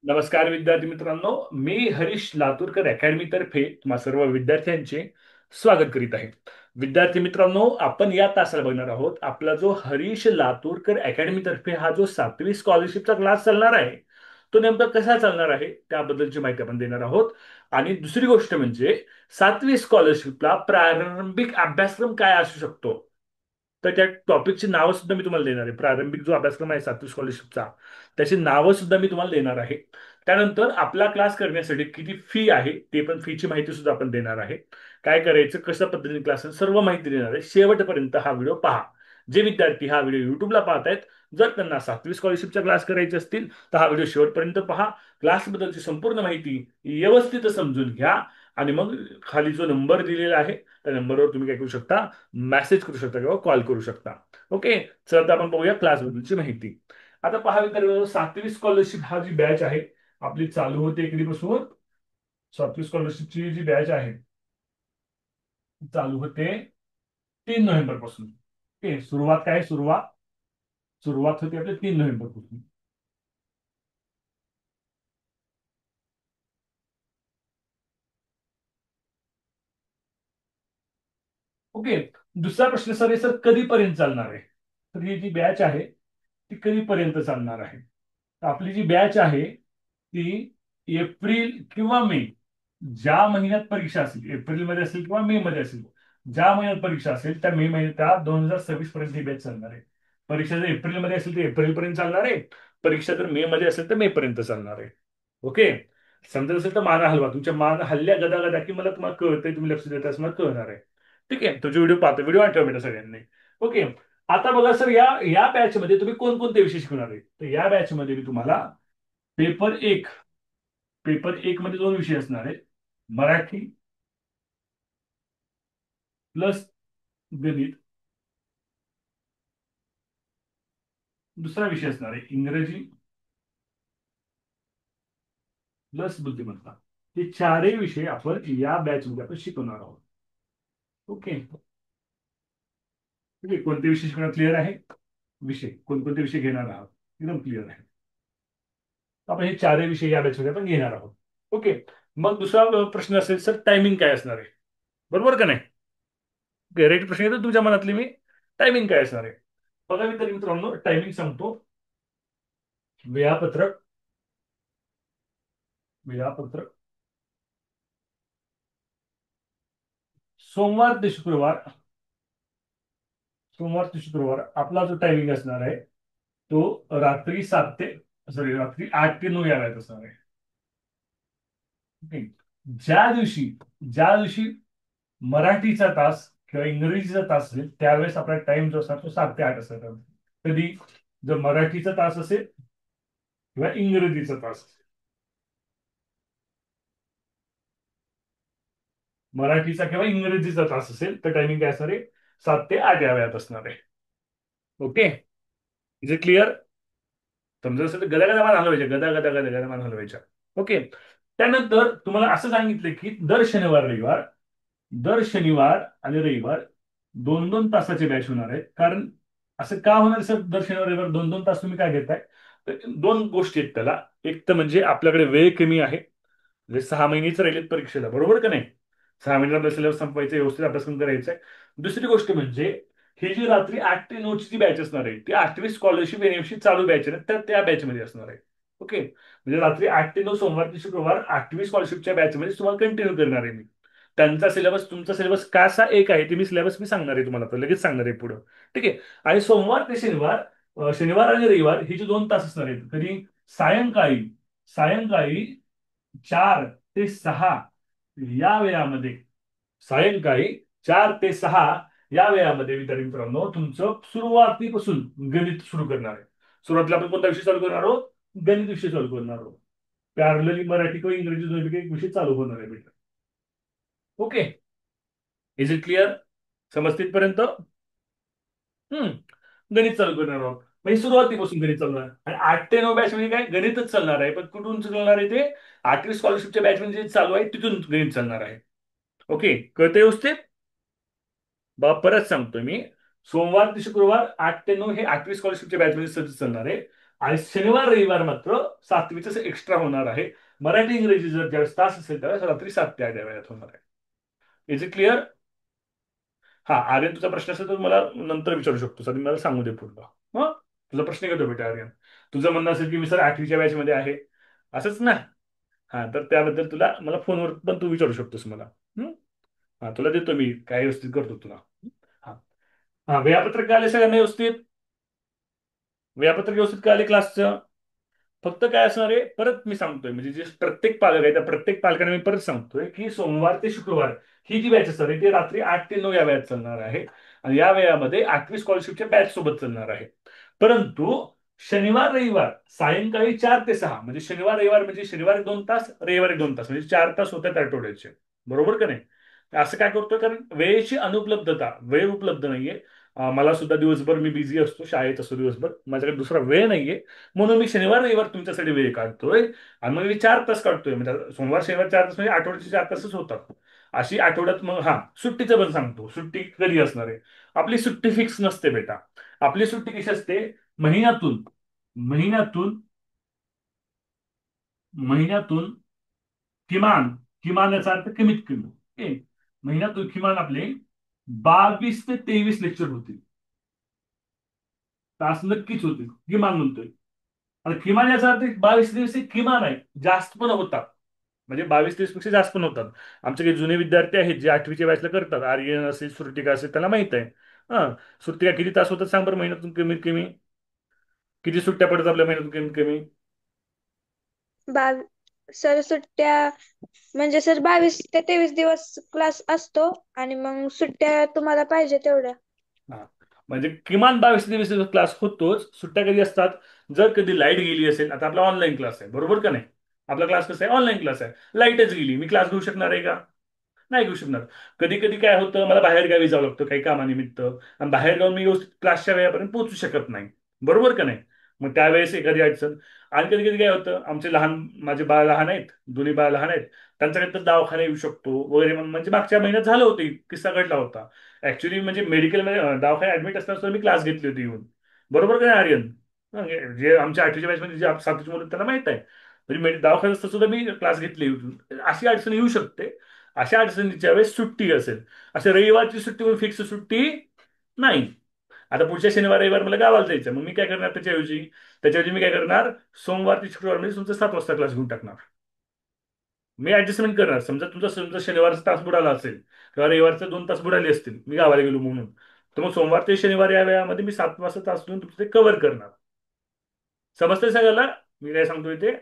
नमस्कार विद्यार्थी मित्रांनो. मी हरीश लातूरकर अकॅडमी तर्फे तुम्हा सर्व विद्यार्थ्यांचे स्वागत करीत आहे. विद्यार्थी मित्रांनो, आपण या तासाला बघणार आहोत आपला जो हरीश लातूरकर अकॅडमी तर्फे हा जो 7वी स्कॉलरशिपचा क्लास चालणार आहे तो नेमका कसा चालणार आहे त्याबद्दलची माहिती आपण देणार आहोत. आणि दुसरी गोष्ट म्हणजे 7वी स्कॉलरशिपला प्रारंभिक अभ्यासक्रम काय असू शकतो, तर त्या टॉपिकची नावं सुद्धा मी तुम्हाला देणार आहे. प्रारंभिक जो अभ्यासक्रम आहे 7वी स्कॉलरशिपचा त्याची नावं सुद्धा मी तुम्हाला देणार आहे. त्यानंतर आपला क्लास करण्यासाठी किती फी आहे ते पण फीची माहिती सुद्धा आपण देणार आहे. काय करायचं, कशा पद्धतीने क्लास, सर्व माहिती देणार आहे. शेवटपर्यंत हा व्हिडिओ पहा. जे विद्यार्थी हा व्हिडिओ युट्यूबला पाहतायत, जर त्यांना 7वी स्कॉलरशिपचा क्लास करायचे असतील तर हा व्हिडिओ शेवटपर्यंत पहा. क्लासबद्दलची संपूर्ण माहिती व्यवस्थित समजून घ्या आणि मग खाली जो नंबर दिलेला आहे त्या नंबरवर तुम्ही काय करू शकता, मेसेज करू शकता किंवा कॉल करू शकता. ओके. चला तर आपण बघूया क्लासबद्दलची माहिती. आता पहा मित्रांनो, 7वी स्कॉलरशिप हा जी बॅच आहे आपली चालू होते कधीपासून. 7वी स्कॉलरशिपची जी बॅच आहे ती चालू होते 3 नोव्हेंबर पासून. ओके. सुरुवात काय, सुरुवात होते आपल्या 3 नोव्हेंबर पासून. ओके. दुसरा प्रश्न सर, हे सर कधीपर्यंत चालणार आहे? तर ही जी बॅच आहे ती कधीपर्यंत चालणार आहे? तर आपली जी बॅच आहे ती एप्रिल किंवा मे, ज्या महिन्यात परीक्षा असेल, एप्रिलमध्ये असेल किंवा मे मध्ये असेल, ज्या महिन्यात परीक्षा असेल त्या मे महिन्यात, त्या 2026 पर्यंत ही बॅच चालणार आहे. परीक्षा जर एप्रिलमध्ये असेल तर एप्रिल पर्यंत चालणार आहे. परीक्षा जर मे मध्ये असेल तर मे पर्यंत चालणार आहे. ओके. समजत असेल तर मान हलवा. तुमच्या मान हल्ल्या गदा गदा की मला तुम्हाला कळतंय, तुम्ही लक्ष देता असं मला कळणार आहे. ठीक आहे. तुझे व्हिडिओ पाहतो, व्हिडिओ आठवा बेटा सगळ्यांनी. ओके. आता बघा सर, या या बॅच मध्ये तुम्ही कोणकोणते विषय शिकवणार आहे? तर या बॅच मध्ये मी तुम्हाला पेपर एक, पेपर एक मध्ये 2 विषय असणार आहेत. मराठी प्लस गणित. दुसरा विषय असणार आहे इंग्रजी प्लस बुद्धिमत्ता. हे चारही विषय आपण या बॅच मध्ये आपण शिकवणार आहोत. ओके. ठीक आहे. कोणते विषय शिकवणार क्लिअर आहे? विषय कोणकोणते विषय घेणार आहात एकदम क्लिअर आहे. आपण हे चारही विषय या बॅच मध्ये आपण घेणार आहोत. ओके. मग दुसरा प्रश्न असेल सर, टायमिंग काय असणार आहे? बरोबर का नाही? राईट प्रश्न येतो तुमच्या मनातली मी. टायमिंग काय असणार आहे? बघा मी तरी मित्रांनो टायमिंग सांगतो. वेळापत्रक, वेळापत्रक सोमवार ते शुक्रवार, सोमवार ते शुक्रवार आपला जो टायमिंग असणार आहे तो रात्री 7 ते, सॉरी, रात्री 8 ते 9 या वेळात असणार आहे. ओके. ज्या दिवशी मराठीचा तास किंवा इंग्रजीचा तास असेल त्यावेळेस आपला टाइम जो असणार तो 7 ते 8 असणार. कधी? जर मराठीचा तास असेल किंवा इंग्रजीचा तास असेल. मराठीचा किंवा इंग्रजीचा तास असेल तर टायमिंग काय असणार आहे? 7 ते 8 या वेळात असणार आहे. ओके. Is it clear? समजत असेल तर गदा गदा मान हलवायच्या, गदा गदा गदा गदा मान हलवायच्या. ओके. त्यानंतर तुम्हाला असं सांगितलं की दर शनिवार आणि रविवार 2-2 तासाचे बॅच होणार आहेत. कारण असं का होणार सर, दर शनिवार रविवार 2-2 तास तुम्ही काय घेताय? तर दोन गोष्टी आहेत त्याला. एक तर म्हणजे आपल्याकडे वेळ कमी आहे, म्हणजे 6 महिनेच राहिलेत परीक्षेला, बरोबर का नाही? 6 महिन्याला सिलेबस संपवायचा, व्यवस्थित अभ्यासक्रम करायचा आहे. दुसरी गोष्ट म्हणजे ही जी रात्री 8 ते 9 ची जी बॅच असणार आहे ती 8वी स्कॉलरशिप एनएफसी चालू बॅच आहे ना, तर त्या बॅच मध्ये असणार आहे. ओके. म्हणजे रात्री 8 ते 9 सोमवार ते शुक्रवार 8वी स्कॉलरशिपच्या बॅच मध्ये तुम्हाला कंटिन्यू करणार आहे मी. त्यांचा सिलेबस तुमचा सिलेबस कसा एक आहे ते मी सिलेबस मी सांगणार आहे तुम्हाला, तर लगेच सांगणार आहे पुढं. ठीक आहे. आणि सोमवार ते शनिवार, शनिवार आणि रविवार हे जे 2 तास असणार आहेत कधी? सायंकाळी, सायंकाळी 4 ते 6 या वेळामध्ये, सायंकाळी 4 ते 6 या वेळामध्ये विद्यार्थी मित्रांनो तुमचं सुरुवातीपासून गणित सुरू करणार आहे. सुरुवातीला आपण कोणता विषय चालू करणार आहोत? गणित विषय चालू करणार आहोत. पॅरलली मराठी किंवा इंग्रजी दोन्हीपैकी एक विषय चालू होणार आहे बेटा. ओके. Is it clear? समजते इथपर्यंत? गणित चालू करणार आहोत. म्हणजे सुरुवातीपासून गणित चालणार आहे. आणि 8 ते 9 बॅच म्हणजे काय, गणितच चालणार आहे. पण कुठून चालणार आहे ते? 8वी स्कॉलरशिपच्या बॅच म्हणजे जे चालू आहे तिथून गणित चालणार आहे. ओके. कळतंय व्यवस्थित? बघा परत सांगतो मी. सोमवार ते शुक्रवार 8 ते 9 हे 8वी स्कॉलरशिपच्या बॅच मध्ये चालणार आहे. आणि शनिवार रविवार मात्र सातवीच एक्स्ट्रा होणार आहे. मराठी इंग्रजी जर ज्यावेळेस तास असेल त्यावेळेस रात्री 7 ते 8 या वेळात होणार आहे. Is it clear? हा आर्यन, तुझा प्रश्न असेल तर मला नंतर विचारू शकतो, आधी मला सांगू दे पूर्ण. मग तुझा प्रश्न घेतो बेटा आर्यन. तुझं म्हणणं असेल की मी सर 8वीच्या बॅच मध्ये आहे, असंच ना? हा, तर त्याबद्दल तुला मला फोनवर पण तू विचारू शकतोस मला. हं? हा, तुला देतो मी, काय व्यवस्थित करतो तुला. हा. हा, वेळापत्रक काय आले सगळ्यांना व्यवस्थित? वेळापत्रक व्यवस्थित काय आले क्लासचं? फक्त काय असणार आहे, परत मी सांगतोय, म्हणजे जे प्रत्येक पालक आहे त्या प्रत्येक पालकांना मी परत सांगतोय की सोमवार ते शुक्रवार ही जी बॅच असणार आहे ती रात्री 8 ते 9 या वेळात चालणार आहे. आणि या वेळामध्ये 8वी स्कॉलरशिपच्या बॅच सोबत चालणार आहे. परंतु शनिवार रविवार सायंकाळी 4 ते 6, म्हणजे शनिवार रविवार म्हणजे शनिवार 2 तास, रविवार 2 तास, म्हणजे 4 तास होतात आठवड्याचे. बरोबर का नाही? असं काय करतोय, कारण वेळेची अनुपलब्धता, वेळ उपलब्ध नाहीये. मला सुद्धा दिवसभर मी बिझी असतो, शाळेत असतो दिवसभर, माझ्याकडे दुसरा वेळ नाहीये. म्हणून मी शनिवार रविवार तुमच्यासाठी वेळ काढतोय. आणि मग मी 4 तास काढतोय, म्हणजे सोमवार शनिवार 4 तास म्हणजे आठवड्याचे 4 तासच होतात. अशी आठवड्यात मग हा सुट्टीचं पण सांगतो, सुट्टी कधी असणार आहे. आपली सुट्टी फिक्स नसते बेटा. आपली सुट्टी कशी असते? महिन्यातून महिन्यातून महिन्यातून किमान, किमान याचा अर्थ कमीत कमी, ओके, महिन्यातून किमान आपले 22 ते 23 लेक्चर होतील. तास नक्कीच होतील, किमान म्हणतोय. आणि किमान याचा अर्थ 22 दिवस हे किमान आहे, जास्त पण होतात. म्हणजे 22 दिवस पेक्षा जास्त पण होतात. आमचे काही जुने विद्यार्थी आहेत जे 8वीच्या बॅचला करतात, आर्यन असेल, श्रुतिका असेल, त्यांना माहित आहे. हा, श्रुतिका किती तास होतात सांग बरं महिन्यातून कमीत कमी? किती सुट्ट्या पडतात आपल्या महिन्यातून कमीत कमी? बाव सर सुट्ट्या म्हणजे सर 22 ते 23 दिवस क्लास असतो आणि मग सुट्ट्या तुम्हाला पाहिजे तेवढ्या. हा, म्हणजे किमान 22 दिवस क्लास होतोच. सुट्ट्या कधी असतात? जर कधी लाईट गेली असेल, आता आपला ऑनलाईन क्लास आहे, बरोबर का नाही? आपला क्लास कसा आहे? ऑनलाईन क्लास आहे. लाईटच गेली, मी क्लास घेऊ शकणार आहे का? नाही घेऊ शकणार. कधी कधी काय होतं, मला बाहेर गावी जावं लागतं काही कामानिमित्त, आणि बाहेर जाऊन मी व्यवस्थित क्लासच्या वेळापर्यंत पोहोचू शकत नाही. बरोबर का नाही? मग त्यावेळेस एखादी अडचण. आणि कधी कधी काय होतं, आमचे लहान, माझे बाळ लहान आहेत, दोन्ही बाळ लहान आहेत, त्यांच्याकडे तर दवाखाना येऊ शकतो वगैरे. म्हणजे मागच्या महिन्यात झालं होतं, किस्सा घडला होता. ऍक्च्युली म्हणजे मेडिकलमध्ये दवाखान्यात ऍडमिट असताना सुद्धा मी क्लास घेतली होती येऊन. बरोबर का नाही आर्यन? जे आमच्या 8वीच्या बॅचमध्ये जे 7वीची मुलं आहेत, त्यांना माहित आहे. म्हणजे दवाखान्यात असताना सुद्धा मी क्लास घेतली होती. अशी अडचण येऊ शकते. अशा अडचणीच्या वेळेस सुट्टी असेल. असे रविवारची सुट्टी म्हणून फिक्स सुट्टी नाही. आता पुढच्या शनिवार रविवार मला गावाला जायचं, मग मी काय करणार त्याच्याऐवजी मी काय करणार, सोमवार ते शुक्रवार म्हणजे तुमचा 7 वाजता क्लास घेऊन टाकणार. मी ऍडजस्टमेंट करणार. समजा तुमचा समजा शनिवारचा तास बुडाला असेल किंवा रविवारचे 2 तास बुडाले असतील मी गावाला गेलो म्हणून, तर मग सोमवार ते शनिवार या वेळामध्ये मी 7 वाजता तास घेऊन तुमचं ते कव्हर करणार. समजतंय सगळ्याला मी काय सांगतोय ते?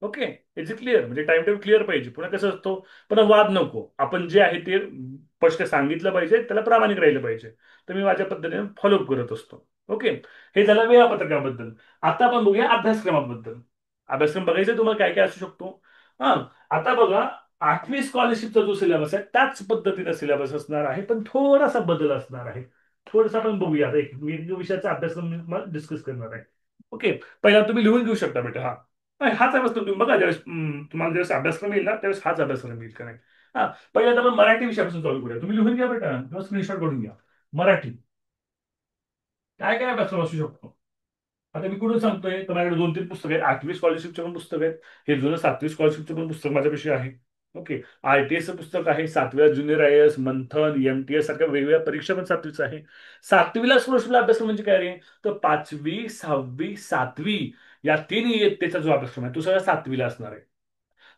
ओके. Is clear? म्हणजे टाइम टेबल क्लिअर पाहिजे. पुन्हा कसं असतो, पण वाद नको. आपण जे आहे ते स्पष्ट सांगितलं पाहिजे, त्याला प्रामाणिक राहिलं पाहिजे. तर मी माझ्या पद्धतीने फॉलोअप करत असतो. ओके. हे झालं वेळापत्रकाबद्दल. आता आपण बघूया अभ्यासक्रमाबद्दल. अभ्यासक्रम बघायचा तुम्हाला काय काय असू शकतो. हा, आता बघा, 8वी स्कॉलरशिपचा जो सिलेबस आहे त्याच पद्धतीचा सिलेबस असणार आहे, पण थोडासा बदल असणार आहे. थोडासा आपण बघूया. एक मी जो विषयाचा अभ्यासक्रम डिस्कस करणार आहे. ओके. पहिला तुम्ही लिहून घेऊ शकता बेटा. हा, नाही, हाच अभ्यासक्रम तुम्ही बघा, ज्यावेळेस तुम्हाला ज्यावेळेस अभ्यासक्रम येईल ना त्यावेळेस हाच अभ्यासक्रम येईल का नाही. हा, पहिल्यांदा आपण मराठी विषयापासून चालू करूया. तुम्ही लिहून घ्या बेटा किंवा स्क्रीनशॉट करून घ्या. मराठी काय काय अभ्यासक्रम असू शकतो. आता मी कुठून सांगतोय, तर माझ्याकडे 2-3 पुस्तकं आहेत. 8वी स्कॉलरशिपचे पण पुस्तक आहेत. हे जुनं 7वी स्कॉलरशिपचं पण पुस्तक माझ्यापाशी आहे. ओके. आरटीएसचं पुस्तक आहे, 7व्या ज्युनियर IAS, मंथन, एमटीएस सारख्या वेगवेगळ्या परीक्षा पण 7वीच आहे. 7वीला स्कॉलरशिपला अभ्यासक्रम म्हणजे काय रे? तर 5वी, 6वी, 7वी या 3 इयत्तेचा जो अभ्यासक्रम आहे तो सगळा 7वीला असणार आहे.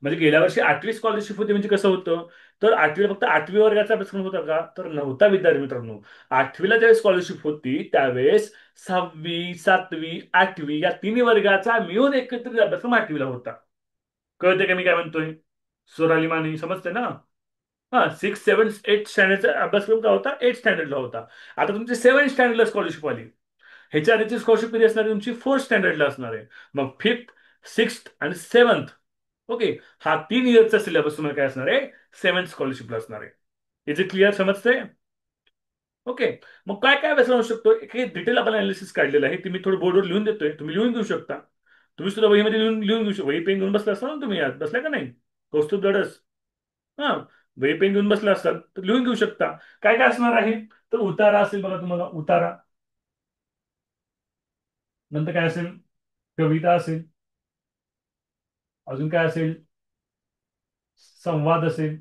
म्हणजे गेल्या वर्षी 8वी स्कॉलरशिप होती, म्हणजे कसं होतं, तर 8वीला फक्त 8वी वर्गाचा अभ्यासक्रम होता का? तर नव्हता विद्यार्थी मित्रांनो. 8वीला ज्यावेळेस स्कॉलरशिप होती त्यावेळेस 6वी, 7वी, 8वी या तिन्ही वर्गाचा मिळून एकत्रित अभ्यासक्रम 8वीला होता. कळते का मी काय म्हणतोय? सोनाली माने समजते ना? हा, 6, 7, 8 स्टँडर्डचा अभ्यासक्रम का होता? 8 स्टँडर्डला होता. आता तुमची 7 स्टँडर्डला स्कॉलरशिप आली. ह्याच्या आधीची स्कॉलरशिप कधी असणार आहे तुमची? 4 स्टँडर्डला असणार आहे. मग 5th, 6th आणि 7th. ओके. हा 3 इयरचा सिलेबस तुम्हाला काय असणार आहे? 7 स्कॉलरशिपला असणार आहे. Is it clear? समजते? ओके. मग काय काय अभ्यासक्रम असू शकतो, हे डिटेल आपण अनालिसिस काढलेलं आहे, ते मी थोडं बोर्डवर लिहून देतोय, तुम्ही लिहून घेऊ शकता. तुम्ही सुद्धा वहीमध्ये लिहून लिहून घेऊ शकता. वही पेन घेऊन बसला असता ना तुम्ही, आज बसला का नाही? कौस्तुभ धडस. हा, वही पेन घेऊन बसला असाल तर लिहून घेऊ शकता. काय काय असणार आहे? तर उतारा असेल बघा तुम्हाला, उतारा. नंतर काय असेल? कविता असेल. अजून काय असेल? संवाद असेल.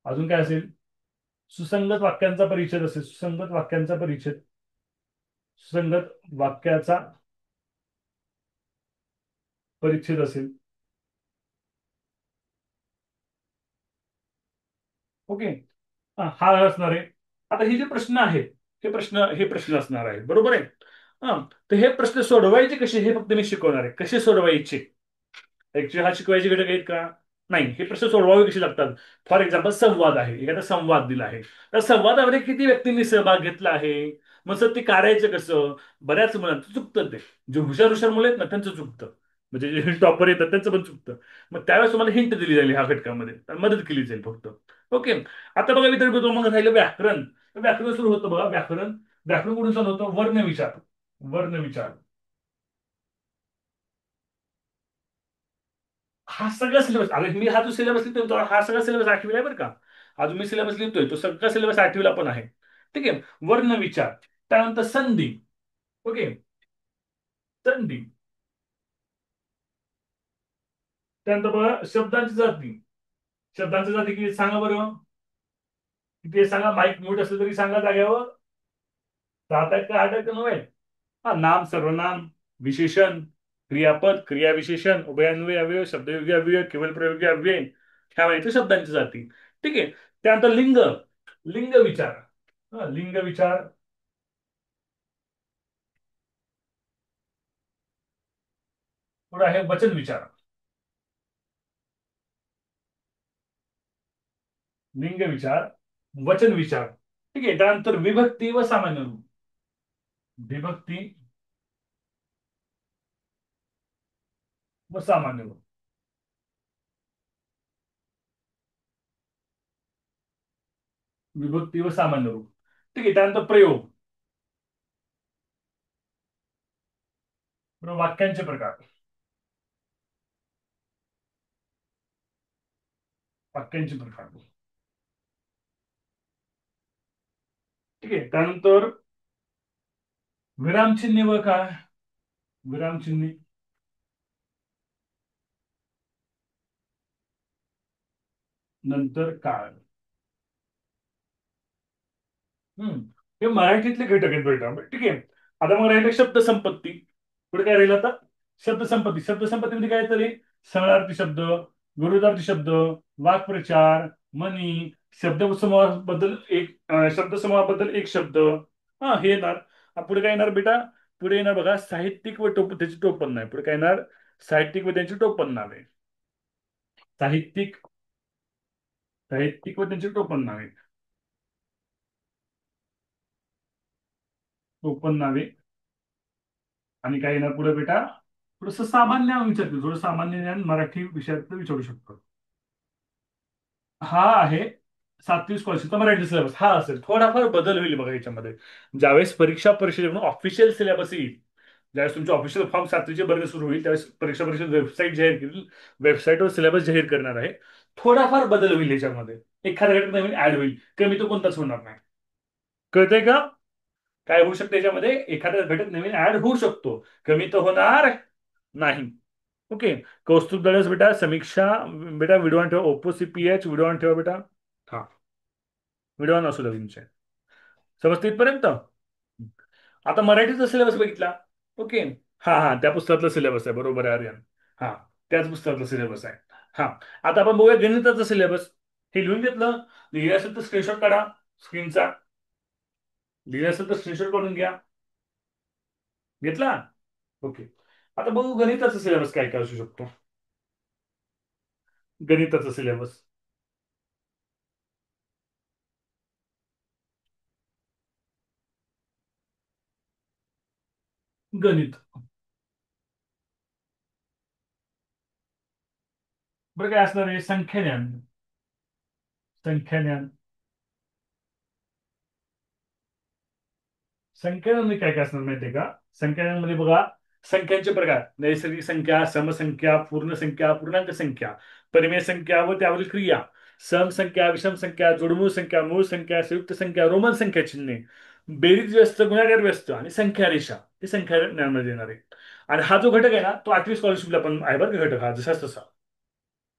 अजून काय असेल? सुसंगत वाक्यांचा परिच्छेद असेल. सुसंगत वाक्यांचा परिच्छेद. सुसंगत वाक्याचा परिच्छेद असेल. ओके. हा असणार आहे. आता हे जे प्रश्न आहेत, हे प्रश्न असणार आहेत, बरोबर आहे. हा. तर हे प्रश्न सोडवायचे कसे हे फक्त मी शिकवणार आहे. कसे सोडवायचे? ऍक्च्युली हा शिकवायचे घटक आहेत का? नाही. हे प्रश्न सोडवावे कसे लागतात? फॉर एक्झाम्पल संवाद आहे, एखादा संवाद दिला आहे. त्या संवादामध्ये किती व्यक्तींनी सहभाग घेतला आहे? मग सर ते काढायचं कसं? बऱ्याच मुलांचं चुकतं ते. जे हुशार हुशार मुलं आहेत ना त्यांचं चुकतं. म्हणजे जे टॉपर येतात त्यांचं पण चुकतं. मग त्यावेळेस तुम्हाला हिंट दिली जाईल ह्या घटकामध्ये, तर मदत केली जाईल फक्त. ओके. आता बघा मित्र, मग राहिलं व्याकरण. तर व्याकरण सुरू होतं बघा. व्याकरण. व्याकरण कुठून चालू होतं? वर्ण विचार. वर्ण विचार. हा सगळा सिलेबस, अरे मी हा जो सिलेबस लिहितोय हा सगळा सिलेबस आठवीला आहे बरं का. अजून मी सिलेबस लिहितोय तो सगळा सिलेबस आठवीला पण आहे. ठीक आहे. वर्ण विचार. त्यानंतर संधी. ओके. संधी. त्यानंतर बघा शब्दांची जाती. शब्दांची जाती किती सांगा बरं? किती आहे सांगा? माईक म्यूट असलं तरी सांगा जाग्यावर. 7 आहेत का 8 आहेत का 9 आहेत? हा. नाम, सर्वनाम, विशेषण, क्रियापद, क्रियाविशेषण, उभयान्वयी अव्यय, शब्दयोगी अव्यय, केवळ प्रयोगी अव्यय, ह्या माहिती शब्दांची जाती. ठीक आहे. त्यानंतर लिंग. लिंग विचार. लिंग विचार. पुढे आहे वचन विचार. लिंग विचार. वचन विचार. ठीक आहे. त्यानंतर विभक्ती व सामान्य रूप. विभक्ती व सामान्य रूप. विभक्ती व सामान्य रूप. ठीक आहे. त्यानंतर प्रयोग. पुढे वाक्यांचे प्रकार. वाक्यांचे प्रकार. ठीक आहे. त्यानंतर विरामचिन्हे व काय? विरामचिन्हे. नंतर काळ. हम्म. हे मराठीतले घटक आहेत बेटा. ठीक आहे. आता मग राहिले शब्द संपत्ती. पुढे काय राहील आता? शब्द संपत्ती. शब्द संपत्तीमध्ये काय तरी समानार्थी शब्द, विरोधार्थी शब्द, वाक्प्रचार, म्हणी, शब्दसमूहाबद्दल एक शब्दसमूहाबद्दल एक शब्द. हा हे येणार. पुढे काय येणार बेटा? पुढे येणार बघा साहित्यिक व त्याची टोपण नाही. पुढे काय येणार? साहित्यिक व त्यांची टोपण नावे. साहित्यिक. साहित्यिक व त्यांची टोपण नावे. टोपण नावे. आणि काय येणार पुढे बेटा? थोडस सामान्य विचारतील. थोडं सामान्य ज्ञान मराठी विषयात विचारू शकतो. हा आहे 7वी स्कॉलरशिपचा मराठी सिलेबस हा असेल. थोडाफार बदल होईल बघा याच्यामध्ये. ज्यावेळेस परीक्षा परिषदेकडून ऑफिशियल सिलेबस येईल, ज्यावेळेस तुमचे ऑफिशियल फॉर्म 7वीचे वर्ग सुरू होईल, त्यावेळेस परीक्षा परिषद वेबसाईट जाहीर केली. वेबसाईटवर सिलेबस जाहीर करणार आहे. थोडाफार बदल होईल याच्यामध्ये. एखादा घटक नवीन ऍड होईल. कमी तो कोणताच होणार नाही. कळतंय का? काय होऊ शकतं याच्यामध्ये? एखादा घटक नवीन ऍड होऊ शकतो. कमी तर होणार नाही. ओके. कौस्तुभ दळस बेटा समीक्षा. बेटा व्हिडिओ ऑन ठेवा. ओप्पो CPH व्हिडिओ ऑन ठेवा बेटा. हा. व्हिडिओ ऑन असू द्या तुमचे. समजते इथपर्यंत? आता मराठीचा सिलेबस बघितला. ओके. हा हा त्या पुस्तकातला सिलेबस आहे, बरोबर आहे आर्यन. हा. त्याच पुस्तकातला सिलेबस आहे. हा. आता आपण बघूया गणिताचा सिलेबस. हे लिहून घेतलं. लिहिलं असेल तर स्क्रीनशॉट काढा स्क्रीनचा. लिहिलं असेल तर स्क्रीनशॉट काढून घ्या. घेतला? ओके. आता बघू गणिताचा सिलेबस काय काय असू शकतो. गणिताचा सिलेबस. गणित. बरं काय असणार आहे? संख्याज्ञान. संख्याज्ञान. संख्यामध्ये काय काय असणार माहितीये का? संख्यामध्ये बघा संख्यांचे प्रकार: नैसर्गिक संख्या, समसंख्या, पूर्ण संख्या, पूर्णांक संख्या, परिमेय संख्या व त्यावरील क्रिया, सम संख्या, विषम संख्या, जोडमूळ संख्या, मूळ संख्या, संयुक्त संख्या, रोमन संख्या चिन्हे, बेरीज व्यस्त, गुणाकार व्यस्त आणि संख्या रेषा हे संख्या ज्ञानामध्ये येणार आहे. आणि हा जो घटक आहे ना तो 8वी स्कॉलरशिपला पण आहे बरं का, घटक हा जसाच तसा.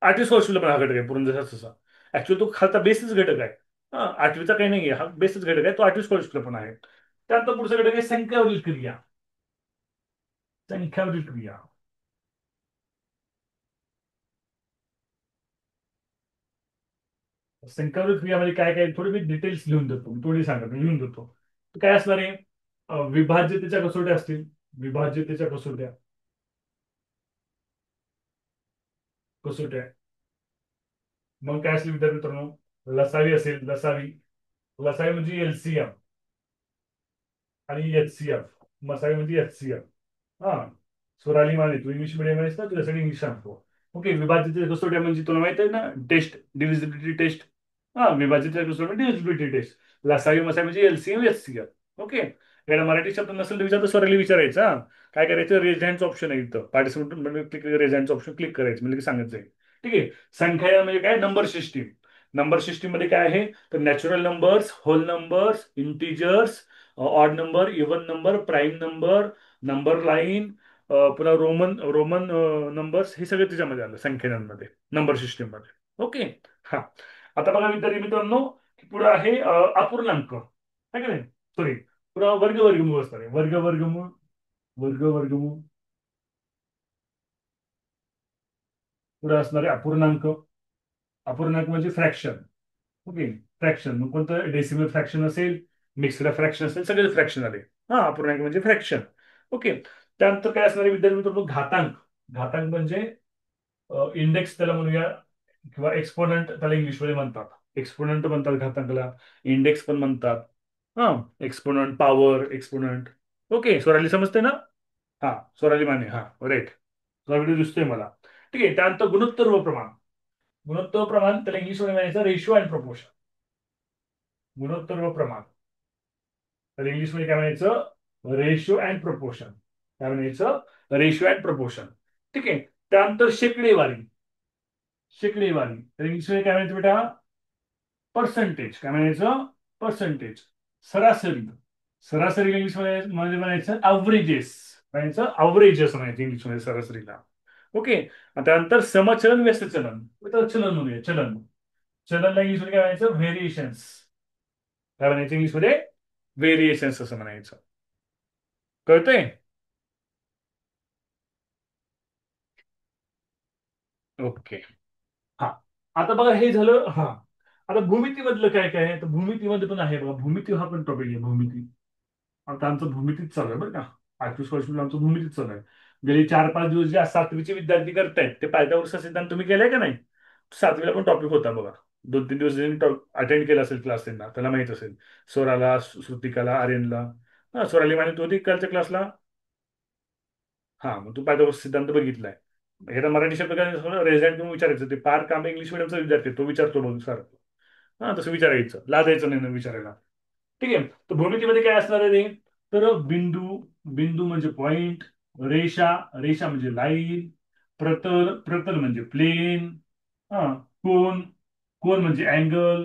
8वी स्कॉलरशिपला पण हा घटक आहे पूर्ण जसाच तसा. ऍक्च्युअली तो खालचा बेसिस घटक आहे. हा 8वीचा काही नाही आहे, हा बेसिस घटक आहे, तो 8वी स्कॉलरशिपला पण आहे. त्यानंतर पुढचा घटक आहे संख्यावरील क्रिया. संख्यावरील क्रिया. संख्यावरील क्रियामध्ये काय काय थोडी मी डिटेल्स लिहून देतो, थोडी सांगा मी लिहून देतो. तर काय असणार आहे? विभाज्यतेच्या कसोट्या असतील. विभाज्यतेच्या कसोट्या. कसोट्या. मग काय असेल विद्यार्थी मित्रांनो? लसावी असेल, लसावी. लसावी म्हणजे एलसीएम आणि एचसीएफ. मसावी म्हणजे एचसीएफ. हा. स्वराली माने तू इंग्लिश मीडियम आहेस ना, तुझ्यासाठी इंग्लिश सांगतो. ओके, विभाज्यतेच्या कसोट्या म्हणजे तुला माहित आहे ना, टेस्ट डिव्हिजिबिलिटी टेस्ट. हा, विभाज्यतेच्या कसोट्या डिव्हिजिबिलिटी टेस्ट. लसावी मसावी म्हणजे एलसीएम एचसीएफ. ओके. याला मराठी शब्द नसेल तर विचारतो, स्वराली विचारायचा हा. काय करायचं? रेज हँडचं ऑप्शन आहे इथं पार्टिसिपेंट म्हणजे क्लिक, रेज हँडचं ऑप्शन क्लिक करायचं म्हणजे सांगत जाईल. ठीक आहे. संख्या म्हणजे काय? Number system. नंबर सिस्टीम मध्ये काय आहे? तर natural numbers, whole numbers, integers, odd number, even number, prime number, number line, पुन्हा रोमन रोमन नंबर्स, हे सगळं त्याच्यामध्ये आलं संख्यांमध्ये, नंबर सिस्टीम मध्ये. ओके. हा. आता बघा विद्यार्थी मित्रांनो, पुढे आहे अपूर्णांक आहे का नाही? सॉरी, पुन्हा वर्ग वर्गमूळ असणार आहे. वर्ग वर्गमूळ. वर्ग वर्गमूळ. पुढे असणारे अपूर्णांक. अपूर्णांक म्हणजे फ्रॅक्शन. ओके. फ्रॅक्शन मग कोणतं? डेसिमल फ्रॅक्शन असेल, मिक्सड फ्रॅक्शन असेल, सगळे फ्रॅक्शन आले. हा, अपूर्णांक म्हणजे फ्रॅक्शन. ओके. त्यानंतर काय असणार आहे विद्यार्थी मित्रांनो? घातांक. घातांक म्हणजे इंडेक्स त्याला म्हणूया, किंवा एक्सपोनंट त्याला इंग्लिशमध्ये म्हणतात. एक्सपोनंट म्हणतात घातांकला, इंडेक्स पण म्हणतात. हा. Exponent, power exponent. Okay, Swarali समजते ना? हा. स्वराली माने, हा, राईट. तुझा व्हिडिओ दिसतोय मला. ठीक आहे. त्यानंतर गुणोत्तर व प्रमाण. गुणोत्तर व प्रमाण त्याला इंग्लिशमध्ये म्हणायचं रेशिओ अँड प्रपोर्शन. गुणोत्तर व प्रमाण तर इंग्लिशमध्ये काय म्हणायचं? Ratio and proportion. काय म्हणायचं? Ratio and proportion. ठीक आहे. त्यानंतर शेकडेवारी. शेकडेवारी तर इंग्लिशमध्ये काय म्हणायचं बेटा? पर्सेंटेज. काय म्हणायचं? पर्सेंटेज. सरासरी. सरासरी इंग्लिशमध्ये मध्ये म्हणायचं अवरेजेस. म्हणायचं अवरेजेस म्हणायचं इंग्लिशमध्ये सरासरीला. ओके. त्यानंतर समचलन व्यस्त चलन. चलन म्हणूया, चलन. चलनला इंग्लिशमध्ये काय म्हणायचं? व्हेरिएशन्स. काय म्हणायचं इंग्लिशमध्ये? व्हेरिएशन्स असं म्हणायचं. कळतंय? ओके. हा. आता बघा हे झालं. हा. आता भूमितीमधलं काय काय आहे? तर भूमितीमध्ये पण आहे बघा, भूमिती हा पण टॉपिक आहे, भूमिती. आता आमचं भूमितीच चालू आहे बरं का. 8वी स्कॉलरशिपला आमचं भूमितीच चालू आहे. गेले 4-5 दिवस जे 7वीचे विद्यार्थी करतायत ते पायथागोरसचा सिद्धांत तुम्ही केलाय का नाही? 7वीला पण टॉपिक होता बघा. 2-3 दिवस ज्यांनी अटेंड केला असेल क्लास, त्यांना त्याला माहित असेल. स्वराला, श्रुतिकाला, आर्यनला. हा, स्वराली माने तू होती कालच्या क्लासला. हा, मग तू पायथागोरस सिद्धांत बघितलाय. ह्याला मराठी शब्द काय रेझाईन तुम्ही विचारायचं, ते पार काम इंग्लिश मिडियमचा विद्यार्थी आहे, तो विचारतो बघ सर. हा, तसं विचारायचं, लाजायचं नाही ना विचारायला. ठीक आहे. तर भूमितीमध्ये काय असणार आहे ते? तर बिंदू. बिंदू म्हणजे पॉइंट. रेषा. रेषा म्हणजे लाईन. प्रतल. प्रतल म्हणजे प्लेन. हा. कोन. कोन म्हणजे अँगल.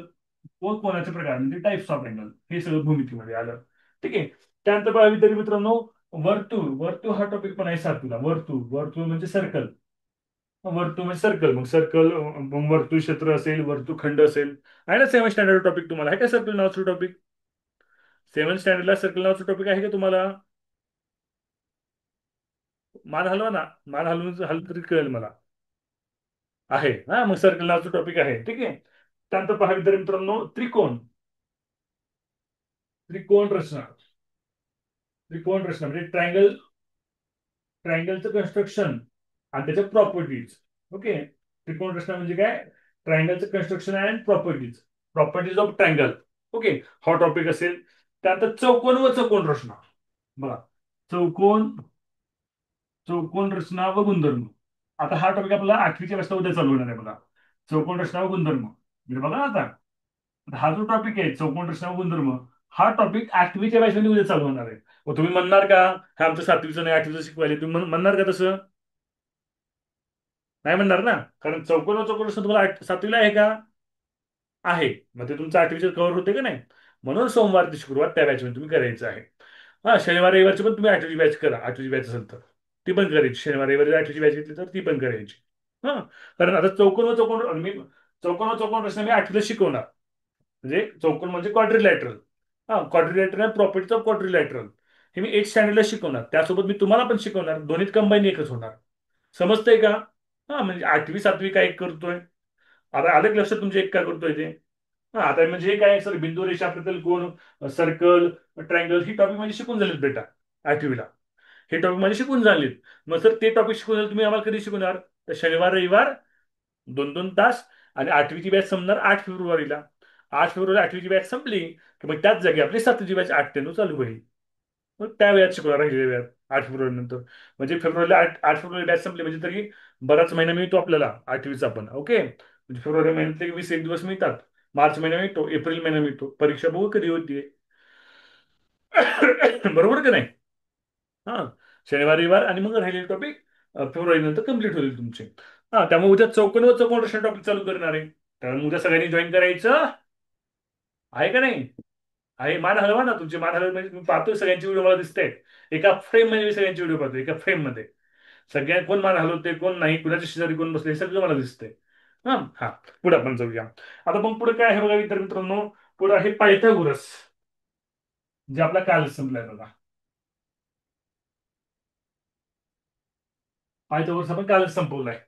कोणाचे प्रकार म्हणजे टाइप्स ऑफ अँगल, हे सगळं भूमितीमध्ये आलं. ठीक आहे. त्यानंतर बघा विद्यार्थी मित्रांनो, वर्तुळ. वर्तुळ हा टॉपिक पण आहे 7वीला. वर्तुळ. वर्तुळ म्हणजे सर्कल. वर्तुळ म्हणजे सर्कल. मग सर्कल, वर्तुळ क्षेत्र असेल, वर्तुळखंड असेल. आहे ना 7 स्टँडर्ड टॉपिक तुम्हाला? आहे का सर्कल नावाचं टॉपिक? 7 स्टँडर्डला सर्कल नावाचं टॉपिक आहे का तुम्हाला? मान हलवा ना. मान हलवून हल तरी कळेल मला. आहे. हा, मग सर्कल नावाचं टॉपिक आहे. ठीक आहे. त्यानंतर पहा विद्यार्थी मित्रांनो, त्रिकोण. त्रिकोण रचना. त्रिकोण रचना म्हणजे ट्रायंगल. ट्रायंगलचं कन्स्ट्रक्शन आणि त्याच्या प्रॉपर्टीज. ओके. त्रिकोण रचना म्हणजे काय? ट्रायंगलचं construction and properties. Properties of triangle. Okay. हा टॉपिक असेल. त्यानंतर चौकोन व चौकोन रचना. बघा. चौकोन. चौकोन रचना व गुणधर्म. आता हा टॉपिक आपला 8वीच्या वेळेस उद्या चालू होणार आहे बघा. चौकोन रचना व गुणधर्म म्हणजे बघा ना आता. हा जो टॉपिक आहे चौकोन रचना व गुणधर्म, हा टॉपिक 8वीच्या बॅचमध्ये उद्या चालू होणार आहे. मग तुम्ही म्हणणार का हा आमचं 7वीचं नाही 8वीचं शिकवायला, तुम्ही म्हणणार का तसं? नाही म्हणणार ना, कारण चौकोन व चौकोन रचना तुम्हाला 7वीला आहे का? आहे. मग ते तुमचं 8वीचं कव्हर होते का नाही? म्हणून सोमवार ते शुक्रवार त्या बॅचमध्ये तुम्ही करायचं आहे. हा, शनिवार रविवारची पण तुम्ही आठवीची बॅच करा, आठवीची बॅच असेल तर ती पण करायची. शनिवार रविवारी आठवीची बॅच घेतली तर ती पण करायची. हा, कारण आता चौकोन व चौकोन मी चौकोन व चौकोन रचना मी आठवीला शिकवणार. म्हणजे चौकोन म्हणजे क्वाड्रिलॅटरल. हा, क्वाड्रिलॅटरल आणि प्रॉपर्टीज ऑफ क्वाड्रिलॅटरल हे मी 8th स्टँडर्डला शिकवणार. त्यासोबत मी तुम्हाला पण शिकवणार, दोन्हीत कंबाईन एकच होणार. समजतंय का? हा, म्हणजे 8वी 7वी काय करतोय, आता आलं की लक्षात तुमच्या एक काय करतोय ते. हा, आता म्हणजे हे काय सर, बिंदू रेषा प्रतल कोण, सर्कल, ट्रायंगल ही टॉपिक म्हणजे शिकून झालेत बेटा 8वीला. हे टॉपिक म्हणजे शिकून झालेत. मग सर ते टॉपिक शिकून झाले, तुम्ही आम्हाला कधी शिकवणार? तर शनिवार रविवार 2-2 तास. आणि आठवीची बॅच संपणार 8 फेब्रुवारीला. 8 फेब्रुवारी आठवीची बॅच संपली की मग त्याच जागी आपली 7वीची बॅच 8 ते 9 चालू होईल. मग त्या वेळात शिकवणार राहिलेल्या वेळात 8 फेब्रुवारी नंतर. म्हणजे फेब्रुवारीला 8 फेब्रुवारी बॅच संपली म्हणजे तरी बराच महिना मिळतो आपल्याला आठवीचा पण. ओके, म्हणजे फेब्रुवारी महिन्यातले 21 दिवस मिळतात. मार्च महिना मिळतो, एप्रिल महिना मिळतो. परीक्षा बघू कधी होतीये. बरोबर का नाही? हा, शनिवार रविवार आणि मग राहिलेले टॉपिक फेब्रुवारी नंतर कम्प्लीट होईल तुमचे. हा, त्यामुळे उद्या चौकोन व चौकोन रचना टॉपिक चालू करणार आहे. त्यामुळे उद्या सगळ्यांनी जॉईन करायचं आहे का नाही? आहे. मान हलवा ना, तुमचे मान हलवा म्हणजे मी पाहतोय सगळ्यांचे व्हिडिओ मला दिसतायत. एका फ्रेम मध्ये मी सगळ्यांचे व्हिडिओ पाहतो, एका फ्रेम मध्ये. सगळ्या कोण मान हलवते कोण नाही, कुणाच्या शेजारी कोण बसले, हे सगळं मला दिसतंय. हा हा, पुढे आपण जाऊया. आता मग पुढे काय आहे बघा विद्यार्थी मित्रांनो, पुढे आहे पायथागोरस, जे आपला कालच संपलाय बघा. पायथागोरस आपण कालच संपवलाय.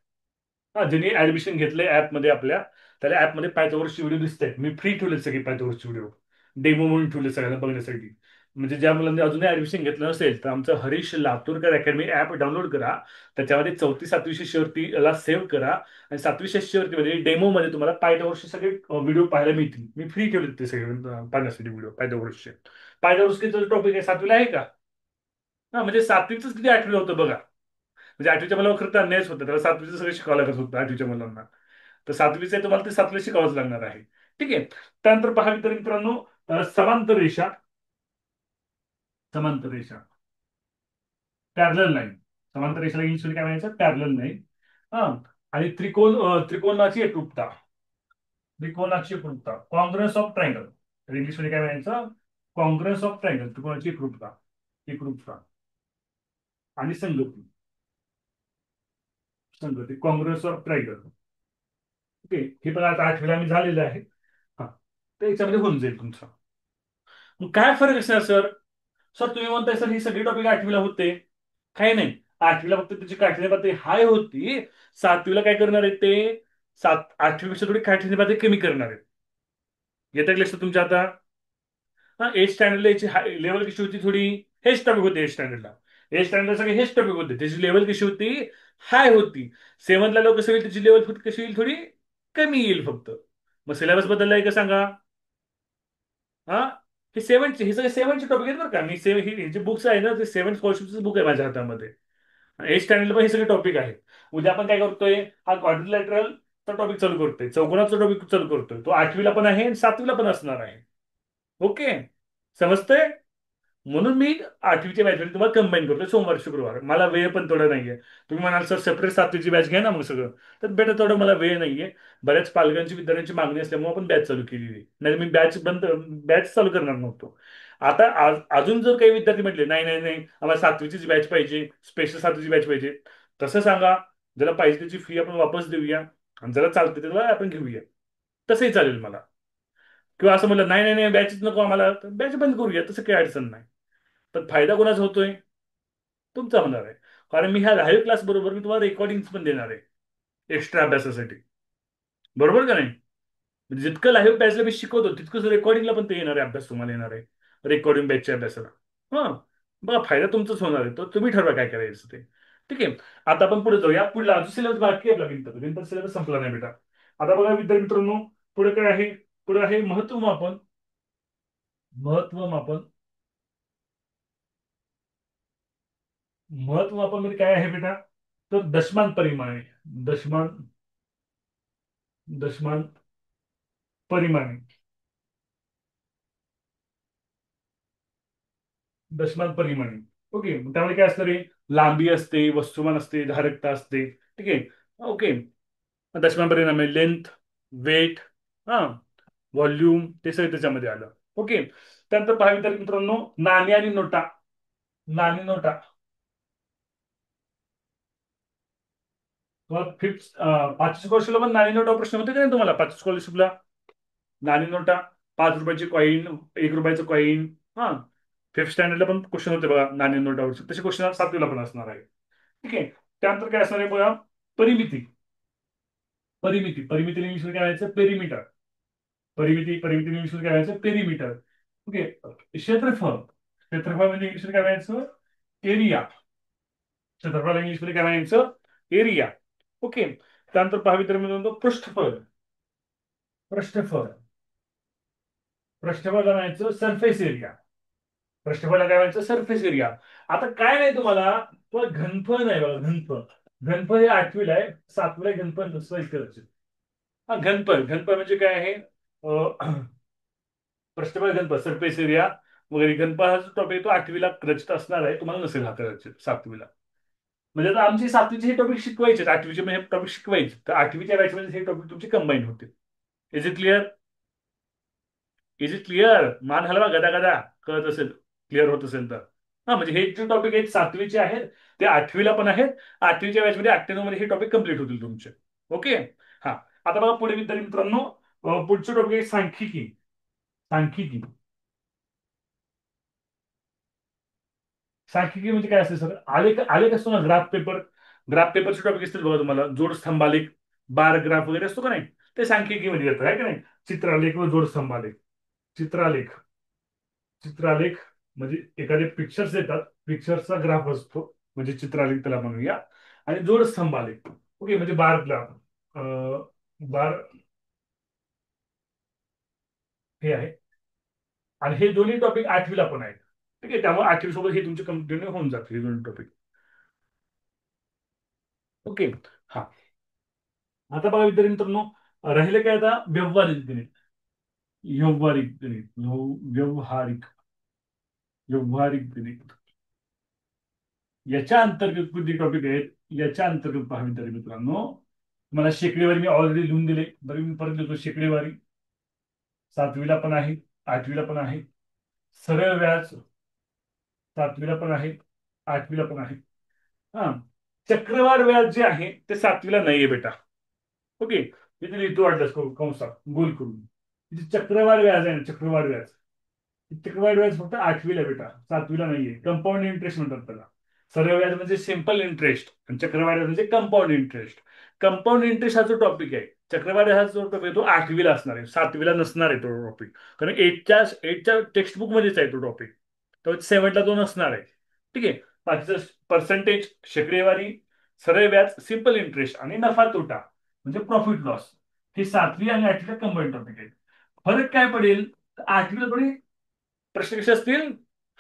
हा, ज्यांनी ऍडमिशन घेतलंय ऍपमध्ये आपल्या, त्याला ऍपमध्ये पायथागोरसचे व्हिडिओ दिसत आहेत. मी फ्री ठेवले सगळे पायथागोरसचे व्हिडिओ, डेमो म्हणून ठेवले सगळ्यांना बघण्यासाठी. म्हणजे ज्या मुलांनी अजूनही ऍडमिशन घेतलं नसेल तर आमचं Harish Laturkar academy app download करा. त्याच्यामध्ये 4थी 7वी शिष्यवृत्तीला सेव्ह करा. आणि 7वी शिष्यवृत्तीमध्ये डेमोमध्ये तुम्हाला पायथागोरसचे सगळे व्हिडिओ पाहायला मिळतील. मी फ्री ठेवले ते सगळे पाहण्यासाठी व्हिडिओ पायथागोरसचे. पायथागोरसचे टॉपिक आहे 7वीला आहे का? हा, म्हणजे 7वीच किती 8वीला होतं बघा. म्हणजे 8वीच्या मुलावर खरं तर अन्यायच होता, त्याला 7वीचं सगळं शिकावं लागत होतं 8वीच्या मुलांना. तर 7वीचं आहे तुम्हाला ते 7वीला शिकावंच लागणार आहे. ठीक आहे. त्यानंतर पहा मित्रांनो, समांतर रेषा, समांतर रेषा, पॅरलल लाईन. समांतर रेषेला इंग्लिश काय म्हणायचं? Parallel line. हा, आणि त्रिकोणाची एकरूपता, त्रिकोणाची एकरूपता, कॉंग्रेस ऑफ ट्रायंगल. तर इंग्लिश मध्ये काय म्हणायचं? कॉंग्रेस ऑफ ट्रायंगल, त्रिकोणाची एकरूपता, एकरूपता आणि संगती, संगती, कॉंग्रेस ऑफ ट्रायंगल. ओके, हे पण आता 8वीला मी झालेलं आहे. हा, तर याच्यामध्ये होऊन जाईल तुमचं. मग काय फरक असणार सर? सर तुम्ही म्हणताय सर ही सगळी टॉपिक 8वीला होते. काही नाही, 8वीला फक्त त्याची काठिण्य पातळी हाय होती. 7वीला काय करणार आहे ते, 8वीपेक्षा थोडी काठिण्य पातळी कमी करणार आहे. येतं लक्षात तुमच्या आता? हा, 8th स्टँडर्डला याची लेवल कशी होती थोडी, हेच टॉपिक होते 8th स्टँडर्डला. 8th स्टँडर्ड सगळे हेच टॉपिक होते, त्याची लेवल कशी होती, हाय होती. 7thला लोक कसं होईल, त्याची लेवल कशी होईल, थोडी कमी येईल फक्त. मग सिलेबस बदललाय का सांगा? हा, हे सगळे 7चे टॉपिक आहेत बरं का. मी हे जे बुक्स आहे ना, ते 7 स्कॉलरशिपचं बुक आहे माझ्या हातामध्ये. 8th स्टँडर्डला पण हे सगळे टॉपिक आहेत. उद्या आपण काय करतोय, हा क्वाड्रिलॅटरलचा टॉपिक चालू करतोय, चौकोनाचा टॉपिक चालू करतोय. तो 8वीला पण आहे आणि 7वीला पण असणार आहे. ओके, समजतंय? म्हणून मी 8वीच्या बॅचमध्ये तुम्हाला कंबाईन करतो सोमवार शुक्रवार. मला वेळ पण थोडा नाहीये. तुम्ही म्हणाल सर सेपरेट 7वीची बॅच घ्या ना मग सगळं. तर बेटर थोडं मला वेळ नाहीये. बऱ्याच पालकांची विद्यार्थ्यांची मागणी असल्यामुळे आपण बॅच चालू केलेली. नाही मी बॅच चालू करणार नव्हतो. आता अजून जर काही विद्यार्थी म्हटले नाही नाही नाही आम्हाला 7वीचीच बॅच पाहिजे, स्पेशल 7वीची बॅच पाहिजे, तसं सांगा. ज्याला पाहिजे त्याची फी आपण वापस देऊया आणि ज्याला चालते त्याला आपण घेऊया. तसंही चालेल मला. किंवा असं म्हणलं नाही नाही नाही बॅचच नको आम्हाला, तर बॅच बंद करूया, तसं काही अडचण नाही. पण फायदा कोणाचा होतोय? तुमचा होणार आहे. कारण मी ह्या लाईव्ह क्लास बरोबर मी तुम्हाला रेकॉर्डिंग पण देणार आहे एक्स्ट्रा अभ्यासासाठी. बरोबर का नाही? म्हणजे जितकं लाईव्ह बॅचला मी शिकवतो तितकंच रेकॉर्डिंगला पण ते येणार आहे, अभ्यास तुम्हाला येणार आहे रेकॉर्डिंग बॅचच्या अभ्यासाला. हा, बघा फायदा तुमचाच होणार आहे, तर तुम्ही ठरवा काय करायचं ते. ठीक आहे. आता आपण पुढे जाऊया. पुढला अजून सिलेबस बाकी आहे आपला, गणित सिलेबस संपला नाही बेटा. आता बघा विद्यार्थी मित्रांनो, पुढे काय आहे? पुढे आहे महत्वमापन. महत्वमापन, महत्वमापन मध्ये काय आहे बेटा? तर दशमान परिमाण आहे. दशमान, दशमान परिमाण, दशमान परिमाण. ओके, त्यामध्ये काय असणार आहे? लांबी असते, वस्तुमान असते, धारकता असते. ठीक आहे. ओके, दशमान परिमाण म्हणजे लेंथ, वेट, हा, व्हॉल्यूम, ते सगळं त्याच्यामध्ये आलं. ओके. त्यानंतर पहा विद्यार्थी मित्रांनो, नाणी आणि नोटा. नाणी नोटा. तुम्हाला फिफ्थ पाचवी स्कॉलरशिपला पण नाणी नोटा प्रश्न होते का नाही तुम्हाला पाचवी स्कॉलरशिपला? नाणी नोटा, 5 रुपयाची कॉईन, 1 रुपयाचं कॉईन. हा. फिफ्थ स्टँडर्डला पण क्वेश्चन होते बघा नाणी नोटावरचे, तसे क्वेश्चन सातवीला पण असणार आहे. ठीक आहे. त्यानंतर काय असणार आहे बघा, परिमिती. परिमिती परिमिती इंग्लिशमध्ये काय व्हायचं, पेरिमीटर. परिमिती इंग्लिशमध्ये काय व्हायचं, पेरिमीटर. ओके. क्षेत्रफळ. क्षेत्रफळ म्हणजे इंग्लिशमध्ये काय व्हायचं, एरिया. क्षेत्रफळ इंग्लिशमध्ये काय म्हणायचं, एरिया. ओके. त्यानंतर पहा मित्रांनो, पृष्ठफळ. पृष्ठफळ. पृष्ठफळाला म्हणायचं सरफेस एरिया. पृष्ठफळाला काय म्हणायचं, सरफेस एरिया. आता काय नाही तुम्हाला, तुम्हाला घनफळ नाही बघा, घनफळ. घनफळ हे आठवीला आहे, सातवीला आहे घनफळ नसतं करायचं. हा, घनफळ. घनफळ म्हणजे काय आहे, पृष्ठफळ, घनफळ, सरफेस एरिया वगैरे. घनफळ हा जो टॉपिक तो आठवीला कदाचित असणार आहे, तुम्हाला नसेल हा कदाचित सातवीला. म्हणजे आता आमची सातवीचे हे टॉपिक शिकवायचे, आठवीचे म्हणजे हे टॉपिक शिकवायचे, तर आठवीच्या बॅचमध्ये हे टॉपिक तुमचे कंबाईन होते. Is it clear? Is it clear? मान हलवा गदा गदा, कळत असेल, क्लिअर होत असेल तर. हा, म्हणजे हे जे टॉपिक आहेत सातवीचे आहेत, ते आठवीला पण आहेत. आठवीच्या बॅचमध्ये 98 मध्ये हे टॉपिक कम्प्लीट होतील तुमचे. ओके. हा. आता बघा पुढे विद्यार्थी मित्रांनो, पुढचे टॉपिक आहे सांख्यिकी. सांख्यिकी. सांख्यिकी म्हणजे काय असते सर, आलेख. आलेख असतो ना, ग्राफ पेपर. ग्राफ पेपरचे टॉपिक असतील बघा तुम्हाला, जोड स्तंभालेख, बार ग्राफ वगैरे असतो का नाही, ते सांख्यिकीमध्ये येतं आहे का नाही. चित्रालेख व जोड स्तंभालेख. चित्रालेख. चित्रालेख म्हणजे एखादे पिक्चर्स येतात, पिक्चरचा ग्राफ असतो, म्हणजे चित्रालेख त्याला म्हणूया. आणि जोड स्तंभालेख, ओके, म्हणजे बार ग्राफ. बार हे आहे. आणि हे दोन्ही टॉपिक आठवीला पण आहेत. ठीक आहे, त्यामुळे आठवी सोबत हे तुमचे कंटिन्यू होऊन जाते हे दोन्ही टॉपिक. ओके. हा. आता बघा विद्यार्थी मित्रांनो, राहिले काय आता, व्यवहारिक गणित. व्यवहारिक गणित. व्यवहारिक. व्यवहारिक गणित. याच्या अंतर्गत कोणते टॉपिक आहेत, याच्या अंतर्गत पहा विद्यार्थी मित्रांनो, मला शेकडेवारी मी ऑलरेडी लिहून दिले, बरं मी परत देतो. शेकडेवारी सातवीला पण आहे, आठवीला पण आहे. सरळ व्याज सातवीला पण आहे, आठवीला पण आहे. हा. चक्रवाढ व्याज जे आहे ते सातवीला नाहीये बेटा. ओके. इथे लिहितो वाटलंस कंसात गोल करून. इथे चक्रवाढ व्याज आहे ना, चक्रवाढ व्याज. चक्रवाढ व्याज फक्त आठवीला बेटा, सातवीला नाहीये. कंपाऊंड इंटरेस्ट म्हणतात त्याला. सरळ व्याज म्हणजे सिंपल इंटरेस्ट, आणि चक्रवाढ व्याज म्हणजे कंपाऊंड इंटरेस्ट. कंपाऊंड इंटरेस्ट हा जो टॉपिक आहे, चक्रवाढ हा जो टॉपिक आहे, तो आठवीला असणार आहे, सातवीला नसणार आहे तो टॉपिक. कारण एटच्या टेक्स्ट बुक मध्येच आहे तो टॉपिक. तर सेवनला तो नसणार आहे. ठीक आहे. बाकीचं पर्सेंटेज, शेकडेवारी, सरळ व्याज, सिंपल इंटरेस्ट आणि नफा तोटा म्हणजे प्रॉफिट लॉस, हे सातवी आणि आठवीला कंबाईन टॉपिक आहेत. फरक काय पडेल, आठवीला थोडी प्रश्न कसे असतील,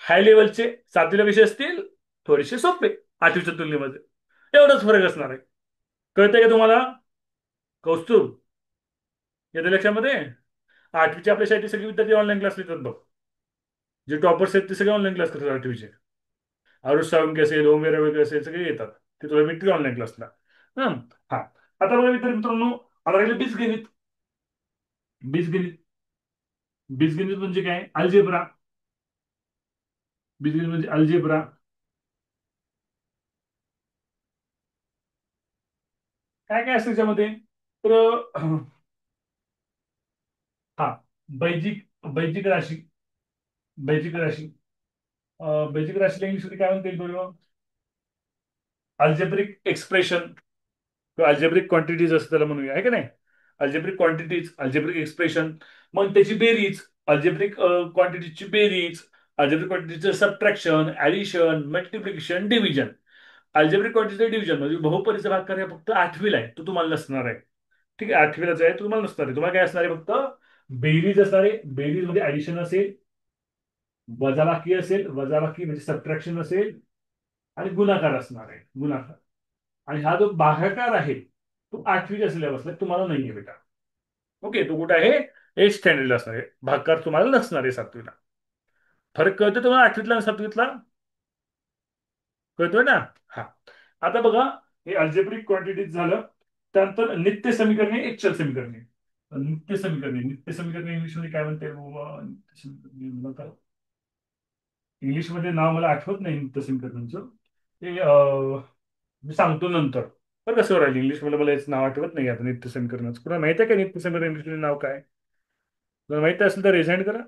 हाय लेवलचे. सातवीला विषय असतील थोडेसे सोपे आठवीच्या तुलनेमध्ये. एवढाच फरक असणार आहे. कळतंय का तुम्हाला? कौस्तुभ, येते लक्षामध्ये? आठवीचे आपल्यासाठी सगळे विद्यार्थी ऑनलाईन क्लास घेतात बघ. जे टॉपर्स आहेत ते सगळे ऑनलाईन क्लास करतात आठवीचे. आरुष साळुंके असेल, ओमेरा वगैरे असेल, सगळे येतात. ते तुला भेटतील ऑनलाईन क्लासला. हा. हा. आता बघा विद्यार्थी मित्रांनो, आता राहिलं बीजगणित. बीजगणित. बीजगणित म्हणजे काय, अल्जेब्रा. बीजगणित म्हणजे अल्जेब्रा. काय काय असतं त्याच्यामध्ये, तर हा, बैजिक. बैजिक राशी. बैजिक राशी. बैजिक राशीला इंग्लिशमध्ये काय म्हणता येईल बरोबर, अल्जेब्रिक एक्सप्रेशन किंवा अल्जेब्रिक क्वांटिटीज असं त्याला म्हणूया, आहे का नाही. Algebraic quantities, algebraic expression. मग त्याची बेरीज, अल्जेब्रिक क्वांटिटीजची बेरीज, अल्जेब्रिक क्वांटिटीचं subtraction, addition, multiplication, division. Algebraic क्वांटिटीचं डिव्हिजन म्हणजे बहुपरीचा भागाकार हे फक्त आठवीला आहे, तो तुम्हाला नसणार आहे. ठीक आहे, आठवीलाच आहे, तो तुम्हाला नसणार आहे. तुम्हाला काय असणार आहे, फक्त बेरीज असणार आहे. बेरीज मध्ये ऍडिशन असेल, वजाबाकी असेल, वजाबाकी म्हणजे सबट्रॅक्शन असेल, आणि गुणाकार असणार आहे, गुणाकार. आणि हा जो भागाकार आहे तो आठवीच्या सिलेबसला तुम्हाला नाहीये बेटा. ओके, तो कुठे आहे, एट स्टँडर्डला असणार आहे. भागाकार तुम्हाला नसणार आहे सातवीला. फरक कळतो तुम्हाला आठवीतला आणि सातवीतला? कळतोय ना? हा. आता बघा, हे अल्जेब्रिक क्वांटिटीज झालं. त्यानंतर नित्य समीकरणे, एकचल समीकरणे. नित्य समीकरणे, नित्य समीकरणे इंग्लिशमध्ये काय म्हणते बाबा? नित्य समीकरणे मला काय इंग्लिशमध्ये नाव मला आठवत नाही नित्य समीकरणांचं. ते मी सांगतो नंतर. बरं कसं राहील इंग्लिशमध्ये मला याचं नाव आठवत नाही आता नित्य समीकरणाचं. कुणा माहिती आहे का नित्य समीकरण इंग्लिशमध्ये नाव काय? तुला माहिती असेल तर रेझाईन करा.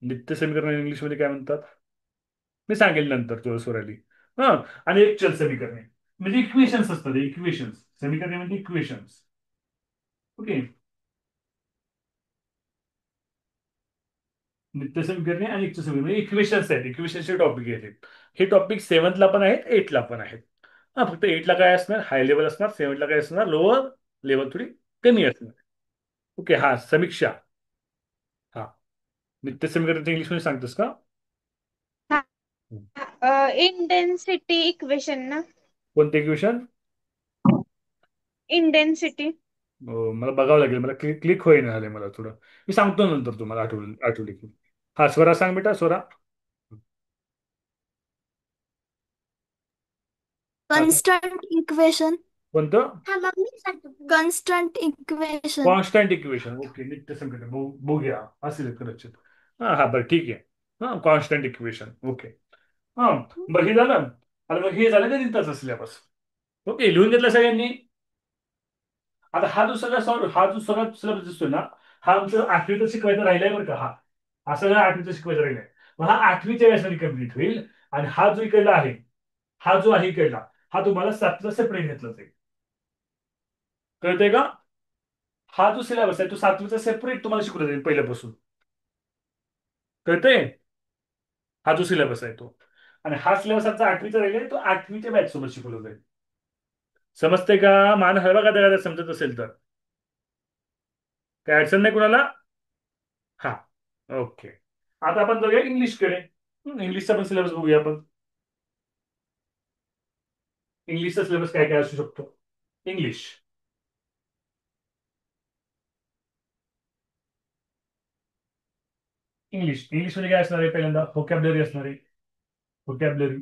नित्य समीकरण इंग्लिशमध्ये काय म्हणतात? मी सांगेल नंतर तुला स्वराली. हा. आणि एक चल समीकरणे म्हणजे इक्वेशन्स असतात, इक्वेशन्स. समीकरणे म्हणजे इक्वेशन्स. ओके. नित्य समीकरणे आणि एकच समीकरणे म्हणजे इक्वेशन्स आहेत, इक्वेशनचे टॉपिक आहेत. हे टॉपिक सेव्हन्थला पण आहेत, एटला पण आहेत. हा, फक्त एटला काय असणार, हाय लेवल असणार. सेव्हन्थला काय असणार, लोअर लेवल, थोडी कमी असणार. ओके. हा, समीक्षा. हा. नित्य समीकरण इंग्लिशमध्ये सांगतोस का? इंटेन्सिटी इक्वेशन ना? कोणते इक्वेशन? इंटेन्सिटी. मला बघावं लागेल, मला क्लिक क्लिक होईना झाले मला थोडं. मी सांगतो नंतर तुम्हाला, आठवली की. हा, स्वरा सांग बेटा, स्वरा. हा, कॉन्स्टंट इक्वेशन. कोणतं? Constant equation. Constant equation. Okay. नित्य समीकरण बघूया, असेल कदाचित. हा हा, बरं ठीक आहे. हा, कॉन्स्टंट इक्वेशन. ओके. हा. बरं, हे झालं. आणि मग हे झालं का गणिताचा सिलेबस? ओके, लिहून घेतलं सगळ्यांनी? आता हा जो सगळा सिलेबस दिसतोय ना, हा आमचं आठवीचा शिकवायचा राहिलाय बरं का. हा सगळं आठवीचा शिकवायचा राहिलाय. मग हा आठवीच्या व्यासाने कम्प्लीट होईल. आणि हा जो इकडला आहे, हा जो आहे इकडला, हा तुम्हाला सातला सेपरेट घेतला जाईल. कळतंय का? हा जो सिलेबस आहे तो सातवीचा सेपरेट तुम्हाला शिकवला जाईल पहिल्यापासून. कळतंय? हा जो सिलेबस आहे तो. आणि हा सिलेबस आमचा आठवीचा राहिलाय, तो आठवीच्या बॅच सोबत शिकवला जाईल. समजते का? मान हलवा का त्याला समजत असेल तर. काय अडचण नाही कुणाला? हा. ओके. आता आपण जाऊया इंग्लिशकडे. इंग्लिशचा पण सिलेबस बघूया आपण. इंग्लिशचा सिलेबस काय काय असू शकतो? इंग्लिश. इंग्लिशमध्ये काय असणार आहे? पहिल्यांदा व्होकॅब्लरी असणार आहे. व्होकॅब्लरी.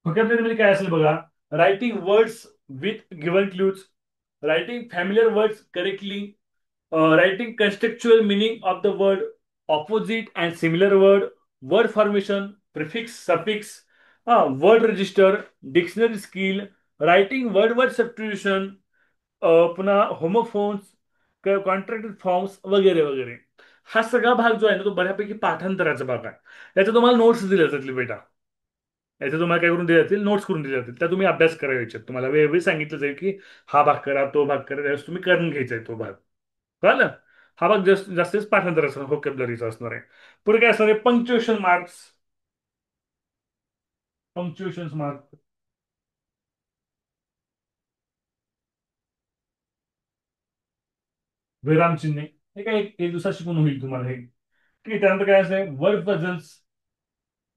व्होकॅब्लरी मध्ये काय असेल बघा? Writing words with given clues, writing familiar words correctly, writing constructual meaning of the word, opposite and similar word, word formation, prefix, suffix, word register, dictionary skill, writing word word substitution, पुन्हा homophones, contracted forms वगैरे वगैरे. हा सगळा भाग जो आहे ना, तो बऱ्यापैकी पाठांतराचा भाग आहे. त्याचा तुम्हाला नोट्स दिल्या जातील बेटा. याचे तुम्हाला काय करून दिले जातील, नोट्स करून दिले जातील. त्या तुम्ही अभ्यास करायचे. तुम्हाला वेळोवेळी सांगितलं जाईल की हा भाग करा, तो भाग करा, त्यावेळेस तुम्ही करून घ्यायचा आहे तो भाग. कळलं? हा भाग जास्तीत पाठांतराचा व्होकॅब्लरीचा असणार आहे. पुढे काय असणार आहे? Punctuation marks. पंक्च्युएशन मार्क, विराम चिन्हे. हे काय एक दिवसात शिकून होईल तुम्हाला हे. ठीक आहे. त्यानंतर काय असं आहे? Word puzzles.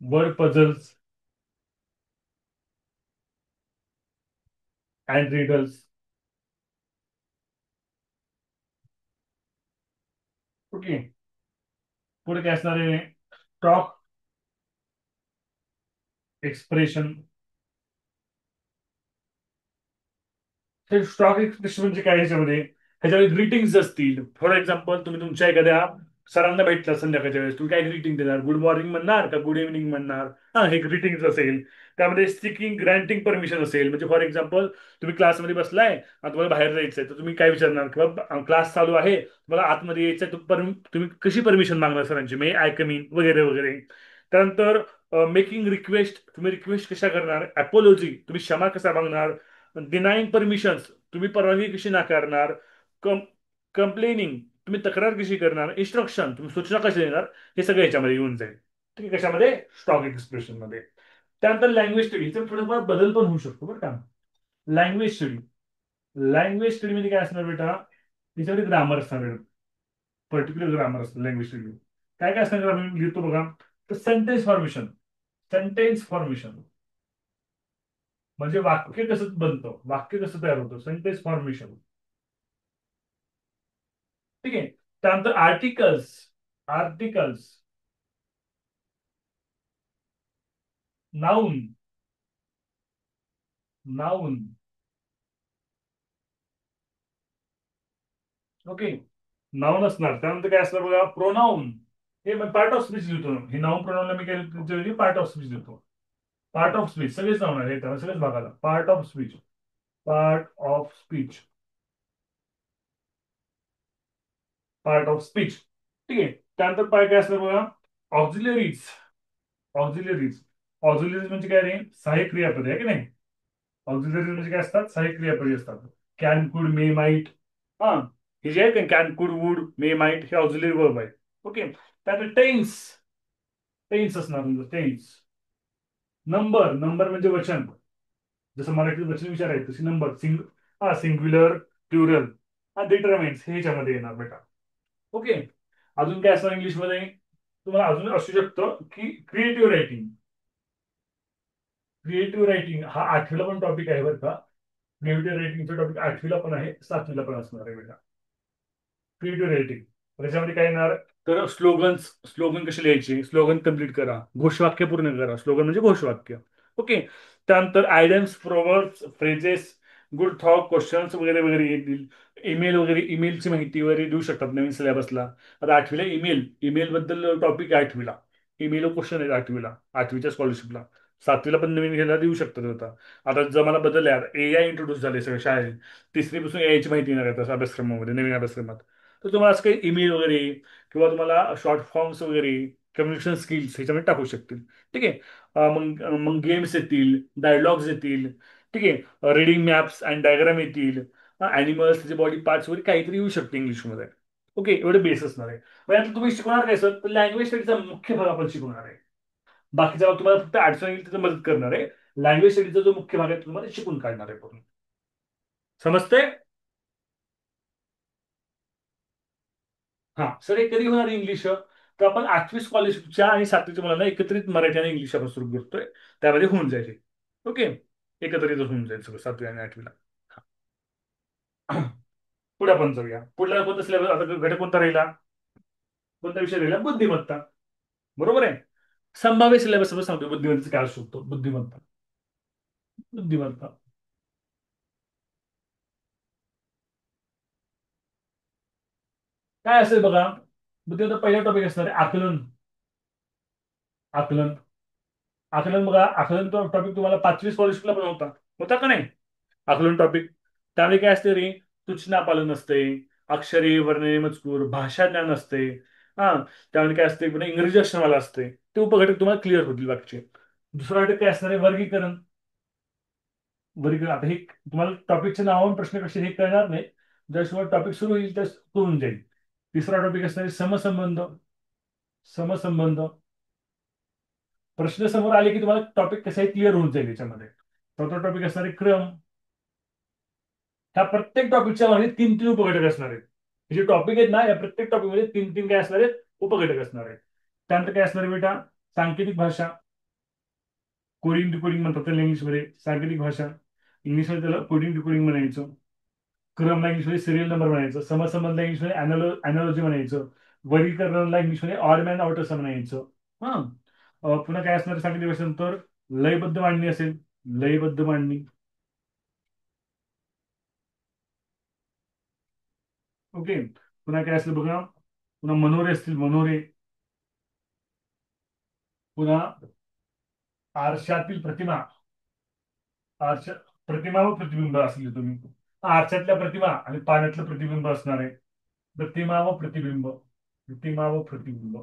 Word puzzles and riddles. Okay. पुढे काय असणार आहे? Stock expression. हे स्टॉक एक्सप्रेशन म्हणजे काय? ह्याच्यामध्ये ग्रीटिंग्स असतील. फॉर एक्झाम्पल, तुम्ही तुमच्या एखाद्या सरांना भेटला संध्याकाळच्या वेळेस, तुम्ही काय ग्रीटिंग देणार? गुड मॉर्निंग म्हणणार का गुड इव्हनिंग म्हणणार? हा, हे ग्रीटिंग्स असेल. त्यामध्ये स्टिकिंग ग्रँटिंग परमिशन असेल. म्हणजे फॉर एक्झाम्पल, तुम्ही क्लासमध्ये बसलाय आणि तुम्हाला बाहेर जायचंय, तर तुम्ही काय विचारणार? किंवा क्लास चालू आहे, तुम्हाला आतमध्ये यायचंय, तुम्ही कशी परमिशन मागणार सरांची? मे आय कम इन वगैरे वगैरे. त्यानंतर मेकिंग रिक्वेस्ट, तुम्ही रिक्वेस्ट कशा करणार? अपोलॉजी, तुम्ही क्षमा कसा मागणार? डिनाईंग परमिशन्स, तुम्ही परवानगी कशी नाकारणार? कंप्लेनिंग, तुम्ही तक्रार कशी करणार? इन्स्ट्रक्शन, तुम्ही सूचना कशी देणार? हे सगळं याच्यामध्ये येऊन जाईल. ठीक आहे. कशामध्ये? स्टॉक एक्सप्रेशन मध्ये. त्यानंतर लँग्वेज स्टडी, हिचा थोडाफार बदल पण होऊ शकतो बरं का. Language study. लँग्वेज स्टडी मध्ये काय असणार बेटा? त्याच्यामध्ये ग्रामर असणार. पर्टिक्युलर ग्रामर असतं लँग्वेज स्टडी. काय काय असणार ग्रामर लिहितो बघा. तर सेंटेन्स फॉर्मेशन. सेंटेन्स फॉर्मेशन म्हणजे वाक्य कसं बनतं, वाक्य कसं तयार होतं, सेंटेन्स फॉर्मेशन. ठीक आहे. त्यानंतर articles. Articles, noun. Noun okay, noun असणार. त्यानंतर काय असणार बघा, प्रोनाऊन. हे पार्ट ऑफ स्पीच लिहितो. हे नाऊन प्रोनाऊनला मी काय पार्ट ऑफ स्पीच लिहितो. पार्ट ऑफ स्पीच सगळेच नाऊन आहे त्याला, सगळेच बघायला part of speech. Part of speech. Part of speech. ठीक आहे. त्यानंतर पाय काय असणार बघा, ऑक्झिलरीज. ऑक्झिलरीज. ऑक्झिलरीज म्हणजे काय रे, सहाय्यक क्रियापदे आहे की नाही. ऑक्झिलरीज म्हणजे काय असतात, सहाय्यक क्रियापदे असतात. कॅन, कुड, मे, माईट. हा, हे जे आहे कॅन, कुड, वुड, मे, माईट हे ऑक्झिलरी वर्ब आहे. ओके. त्यानंतर टेन्स. टेन्स असणार म्हणजे टेन्स. नंबर. नंबर म्हणजे वचन. जसं मराठीत वचन विचार आहे तशी नंबर. सिंग्युलर, प्लुरल हा डिटर्मिन्स हे ह्याच्यामध्ये येणार बेटा. ओके. अजून काय असणार इंग्लिशमध्ये, तुम्हाला अजून असू शकतं की क्रिएटिव्ह रायटिंग. क्रिएटिव्ह रायटिंग हा आठवीला पण टॉपिक आहे बरं का. क्रिएटिव्ह रायटिंगचा टॉपिक आठवीला पण आहे, सातवीला पण असणार आहे बेटा. Creative writing. त्याच्यामध्ये काय येणार, तर स्लोगन्स. स्लोगन कसे लिहायचे, स्लोगन कम्प्लीट करा, घोषवाक्य पूर्ण करा. स्लोगन म्हणजे घोषवाक्य. ओके. त्यानंतर आयडम्स, proverbs, phrases, good thought, questions वगैरे वगैरे येतील. ईमेल वगैरे, ईमेलची माहिती वगैरे देऊ शकतात नवीन सिलेबसला. आता आठवीला ईमेल, ईमेल बद्दल टॉपिक आहे आठवीला. ईमेल क्वेश्चन आहे आठवीला, आठवीच्या स्कॉलरशिपला. सातवीला पण नवीन घ्यायला देऊ शकतात आता. आता जमाना बदलला आहे, एआय इंट्रोड्यूस झाले सगळ्या शाळेत. तिसरीपासून एआयची माहिती येणार आहे तसं अभ्यासक्रमामध्ये, नवीन अभ्यासक्रमात. तर तुम्हाला असं काही ईमेल वगैरे किंवा तुम्हाला शॉर्ट फॉर्म्स वगैरे, कम्युनिकेशन स्किल्स ह्याच्यामध्ये टाकू शकतील. ठीक आहे. मग मग गेम्स येतील, डायलॉग्स येतील. ठीक आहे. रिडिंग मॅप्स अँड डायग्राम येतील. अॅनिमल्स, त्याचे बॉडी पार्ट्स वगैरे काहीतरी येऊ शकते इंग्लिशमध्ये. ओके, एवढे बेस असणार आहे. मग आता तुम्ही शिकवणार काय सर, तर लँग्वेज स्टडीचा मुख्य भाग आपण शिकवणार आहे. बाकीचा भाग तुम्हाला फक्त अडचण येईल तिथं मदत करणार आहे. लँग्वेज स्टडीचा जो मुख्य भाग आहे तो तुम्हाला शिकून काढणार आहे पूर्ण. समजतंय? हा सर, हे कधी होणार इंग्लिश, तर आपण आठवी स्कॉलरशिपच्या आणि सातवीच्या मुलांना एकत्रित मराठी आणि इंग्लिश आपण सुरू करतोय. त्यामध्ये होऊन जाईल. ओके. एकत्रित होऊन जाईल सगळं सातवी आणि आठवीला. हा. पुढे आपण जाऊया. पुढला कोणता सिलेबस आता, घटक कोणता राहिला, कोणता विषय राहिला, बुद्धिमत्ता. बरोबर आहे. संभाव्य सिलेबस आपण सांगतो बुद्धिमत्तेचा काय असू शकतो. बुद्धिमत्ता. बुद्धिमत्ता काय असेल बघा. बुद्धिमत्ता पहिला टॉपिक असणार आहे आकलन. आकलन. आकलन बघा, आकलन टॉपिक तुम्हाला पाचवी स्कॉलरशिपला पण होता. होता का नाही आकलन टॉपिक. त्यामध्ये काय असते रे, सूचनापालन असते, अक्षरे, वर्णे, मजकूर, भाषा ज्ञान असते. हा. त्यामध्ये काय असते, पुन्हा इंग्रजी अक्षरमाला असते. ते उपघटक तुम्हाला क्लिअर होतील बाकीचे. दुसरा घटक काय असणार आहे, वर्गीकरण. वर्गीकरण आता हे तुम्हाला टॉपिकचे नाव आणि प्रश्न कसे हे कळणार नाही. ज्याशिवाय टॉपिक सुरू होईल त्या होऊन जाईल. तिसरा टॉपिक असणार आहे समसंबंध. समसंबंध. प्रश्न समोर आले की तुम्हाला टॉपिक कसाही क्लिअर होऊन जाईल याच्यामध्ये. चौथा टॉपिक असणार आहे क्रम. ह्या प्रत्येक टॉपिकच्या मागे तीन तीन उपघटक असणार आहेत. हे जे टॉपिक आहेत ना, या प्रत्येक टॉपिक मध्ये तीन तीन काय असणार आहेत, उपघटक असणार आहेत. त्यानंतर काय असणार आहे बेटा, सांकेतिक भाषा. कोडिंग डिकोडिंग म्हणतात त्याला इंग्लिशमध्ये, सांकेतिक भाषा. इंग्लिशमध्ये त्याला कोडिंग डिकोडिंग म्हणायचं. क्रमला इंग्लिशमध्ये सिरियल नंबर म्हणायचं. समसंबंधला इंग्लिशमध्ये अॅनॉलॉजी म्हणायचं. वर्गीकरणाला इंग्लिशमध्ये ऑड मॅन आउट असं म्हणायचं. हा. पुन्हा काय असणार सांगितलं त्याच्यानंतर, लयबद्ध मांडणी असेल. लयबद्ध मांडणी. ओके. पुन्हा काय असेल बघा, पुन्हा मनोरे असतील, मनोरे. पुन्हा आरशातील प्रतिमा. आरशा. प्रतिमा व प्रतिबिंब असले तुम्ही. आरशातल्या प्रतिमा आणि पाण्यातलं प्रतिबिंब असणार आहे. प्रतिमा व प्रतिबिंब. प्रतिमा व प्रतिबिंब.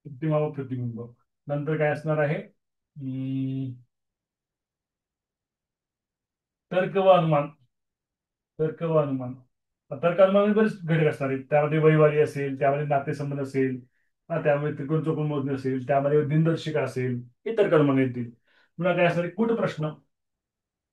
प्रतिमा व प्रतिबिंब. नंतर काय असणार आहे, तर्क व अनुमान. तर्क व अनुमान. तर्क अनुमान बरेच घटक असणार आहेत. त्यामध्ये वैवारी असेल, त्यामध्ये नातेसंबंध असेल, त्यामध्ये त्रिकोण चौकोन मोजणी असेल, त्यामध्ये दिनदर्शिका असेल, हे तर्क अनुमान येतील. पुन्हा काय असणार आहे, कूटप्रश्न.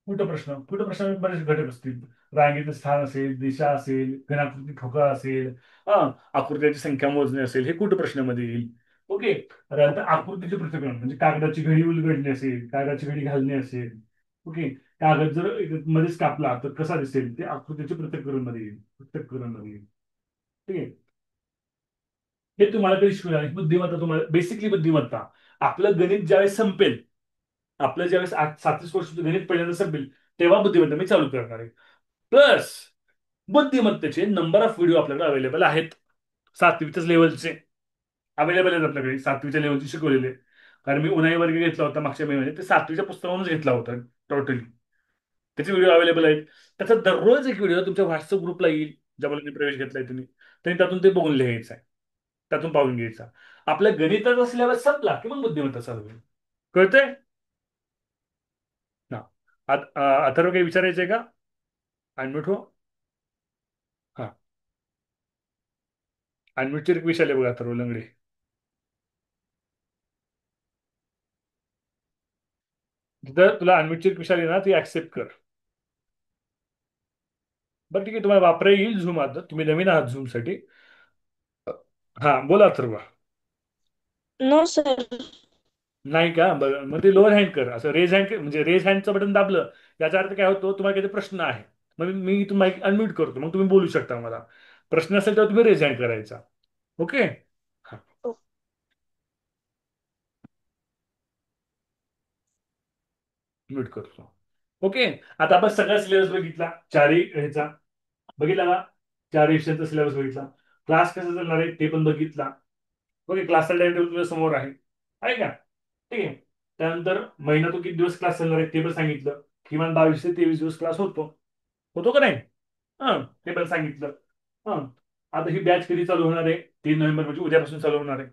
कूटप्रश्न. कूटप्रश्नामध्ये बरेच घटक असतील. रांगेचं स्थान असेल, दिशा असेल, घनाकृती ठोकळा असेल, हा, आकृत्याची संख्या मोजणे असेल, हे कूटप्रश्नामध्ये येईल. ओके. त्यानंतर आकृतीचे पृथक्करण म्हणजे कागदाची घडी उलगडणे असेल, कागदाची घडी घालणे असेल. ओके. कागद जर मध्येच कापला तर कसा दिसेल, ते आकृतीचे पृथक्करण मध्ये येईल. पृथक्करण मध्ये येईल. ठीक आहे. हे तुम्हाला कधी शिकवणार, बुद्धिमत्ता तुम्हाला बेसिकली बुद्धिमत्ता. आपलं गणित ज्यावेळेस संपेल आपलं ज्यावेळेस 37 वर्षाचं गणित पहिल्यांदा संपेल तेव्हा बुद्धिमत्ता मी चालू करणार आहे. प्लस बुद्धिमत्तेचे नंबर ऑफ व्हिडिओ आपल्याकडे अवेलेबल आहेत. 7वीच्याच लेवलचे अवेलेबल आहेत आपल्याकडे, 7वीच्या लेवलचे शिकवलेले. कारण मी उन्हाळी वर्ग घेतला होता मागच्या मे मध्ये, ते 7वीच्या पुस्तकावरूनच घेतला होता टोटली. त्याचे व्हिडिओ अवेलेबल आहेत. त्याचा दररोज एक व्हिडिओ तुमच्या व्हॉट्सअप ग्रुपला येईल. ज्या मुलांनी प्रवेश घेतलाय तुम्ही त्यांनी त्यातून ते बघून लिहायचं आहे, त्यातून पाहून घ्यायचा. आपल्या गणिताचा सिलेबस संपला की मग बुद्धिमत्ता चालू होईल. कळतंय ना? अथर्व काही विचारायचंय का? अनम्यूट हो. हा, अनम्यूटची रिक्वेस्ट आली बघा अथर्व लंगडे. तिथं तुला अनम्यूटची रिक्वेस्ट आली ना, ती ऍक्सेप्ट कर. बरं ठीक आहे, तुम्हाला वापरा येईल झूम. आता तुम्ही नवीन आहात झूम साठी. हा, बोला अथर्व. No sir. नाही का? बरं, मग ते लोअर हँड कर, असं रेज हँड म्हणजे रेज हँडचं बटन दाबलं याचा अर्थ काय होतो, तुम्हाला काहीतरी प्रश्न आहे. मग मी तुम्हाला अनम्यूट करतो, मग तुम्ही बोलू शकता मला. प्रश्न असेल तर तुम्ही रेज हँड करायचा. ओके. हा, म्यूट करतो. ओके. आता आपण सगळा सिलेबस बघितला, चारही ह्याचा बघितला का? चार विषयांचा सिलेबस बघितला. क्लास कसा चालणार आहे ते पण बघितला. ओके, क्लासचा टाइम टेबल तुझ्या समोर आहे का? ठीक आहे. त्यानंतर महिना तो किती दिवस क्लास चालणार आहे ते पण सांगितलं. किमान 22 ते 23 दिवस क्लास होतो. होतो का नाही? हा, ते पण सांगितलं. हा, आता ही बॅच कधी चालू होणार आहे? 3 नोव्हेंबर, म्हणजे उद्यापासून चालू होणार आहे.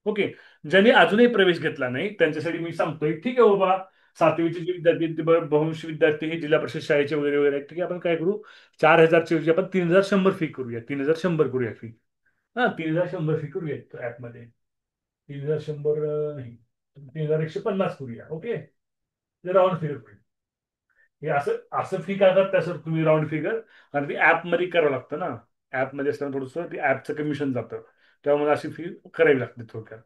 ओके. ज्यांनी अजूनही प्रवेश घेतला नाही त्यांच्यासाठी मी सांगतोय, ठीक आहे बाबा, 7वीचे जे विद्यार्थी आहेत, ते बहुंश विद्यार्थी हे जिल्हा परिषद शाळेचे वगैरे वगैरे आहेत, ठीक आहे. आपण काय करू, 4,000ची ऐवजी आपण 3,100 फी करूया. 3,100 करूया फी. हा, 3,100 फी करूया ऍपमध्ये. 3,100 नाही, 3,150 करूया. Okay, round figure. हे असं असं फी का करता सर तुम्ही राऊंड फिगर? कारण ती ऍपमध्ये करावं लागतं ना. ऍपमध्ये असताना थोडंसं ती ऍपचं कमिशन जातं. त्यामुळे अशी फी करावी लागते थोडक्यात.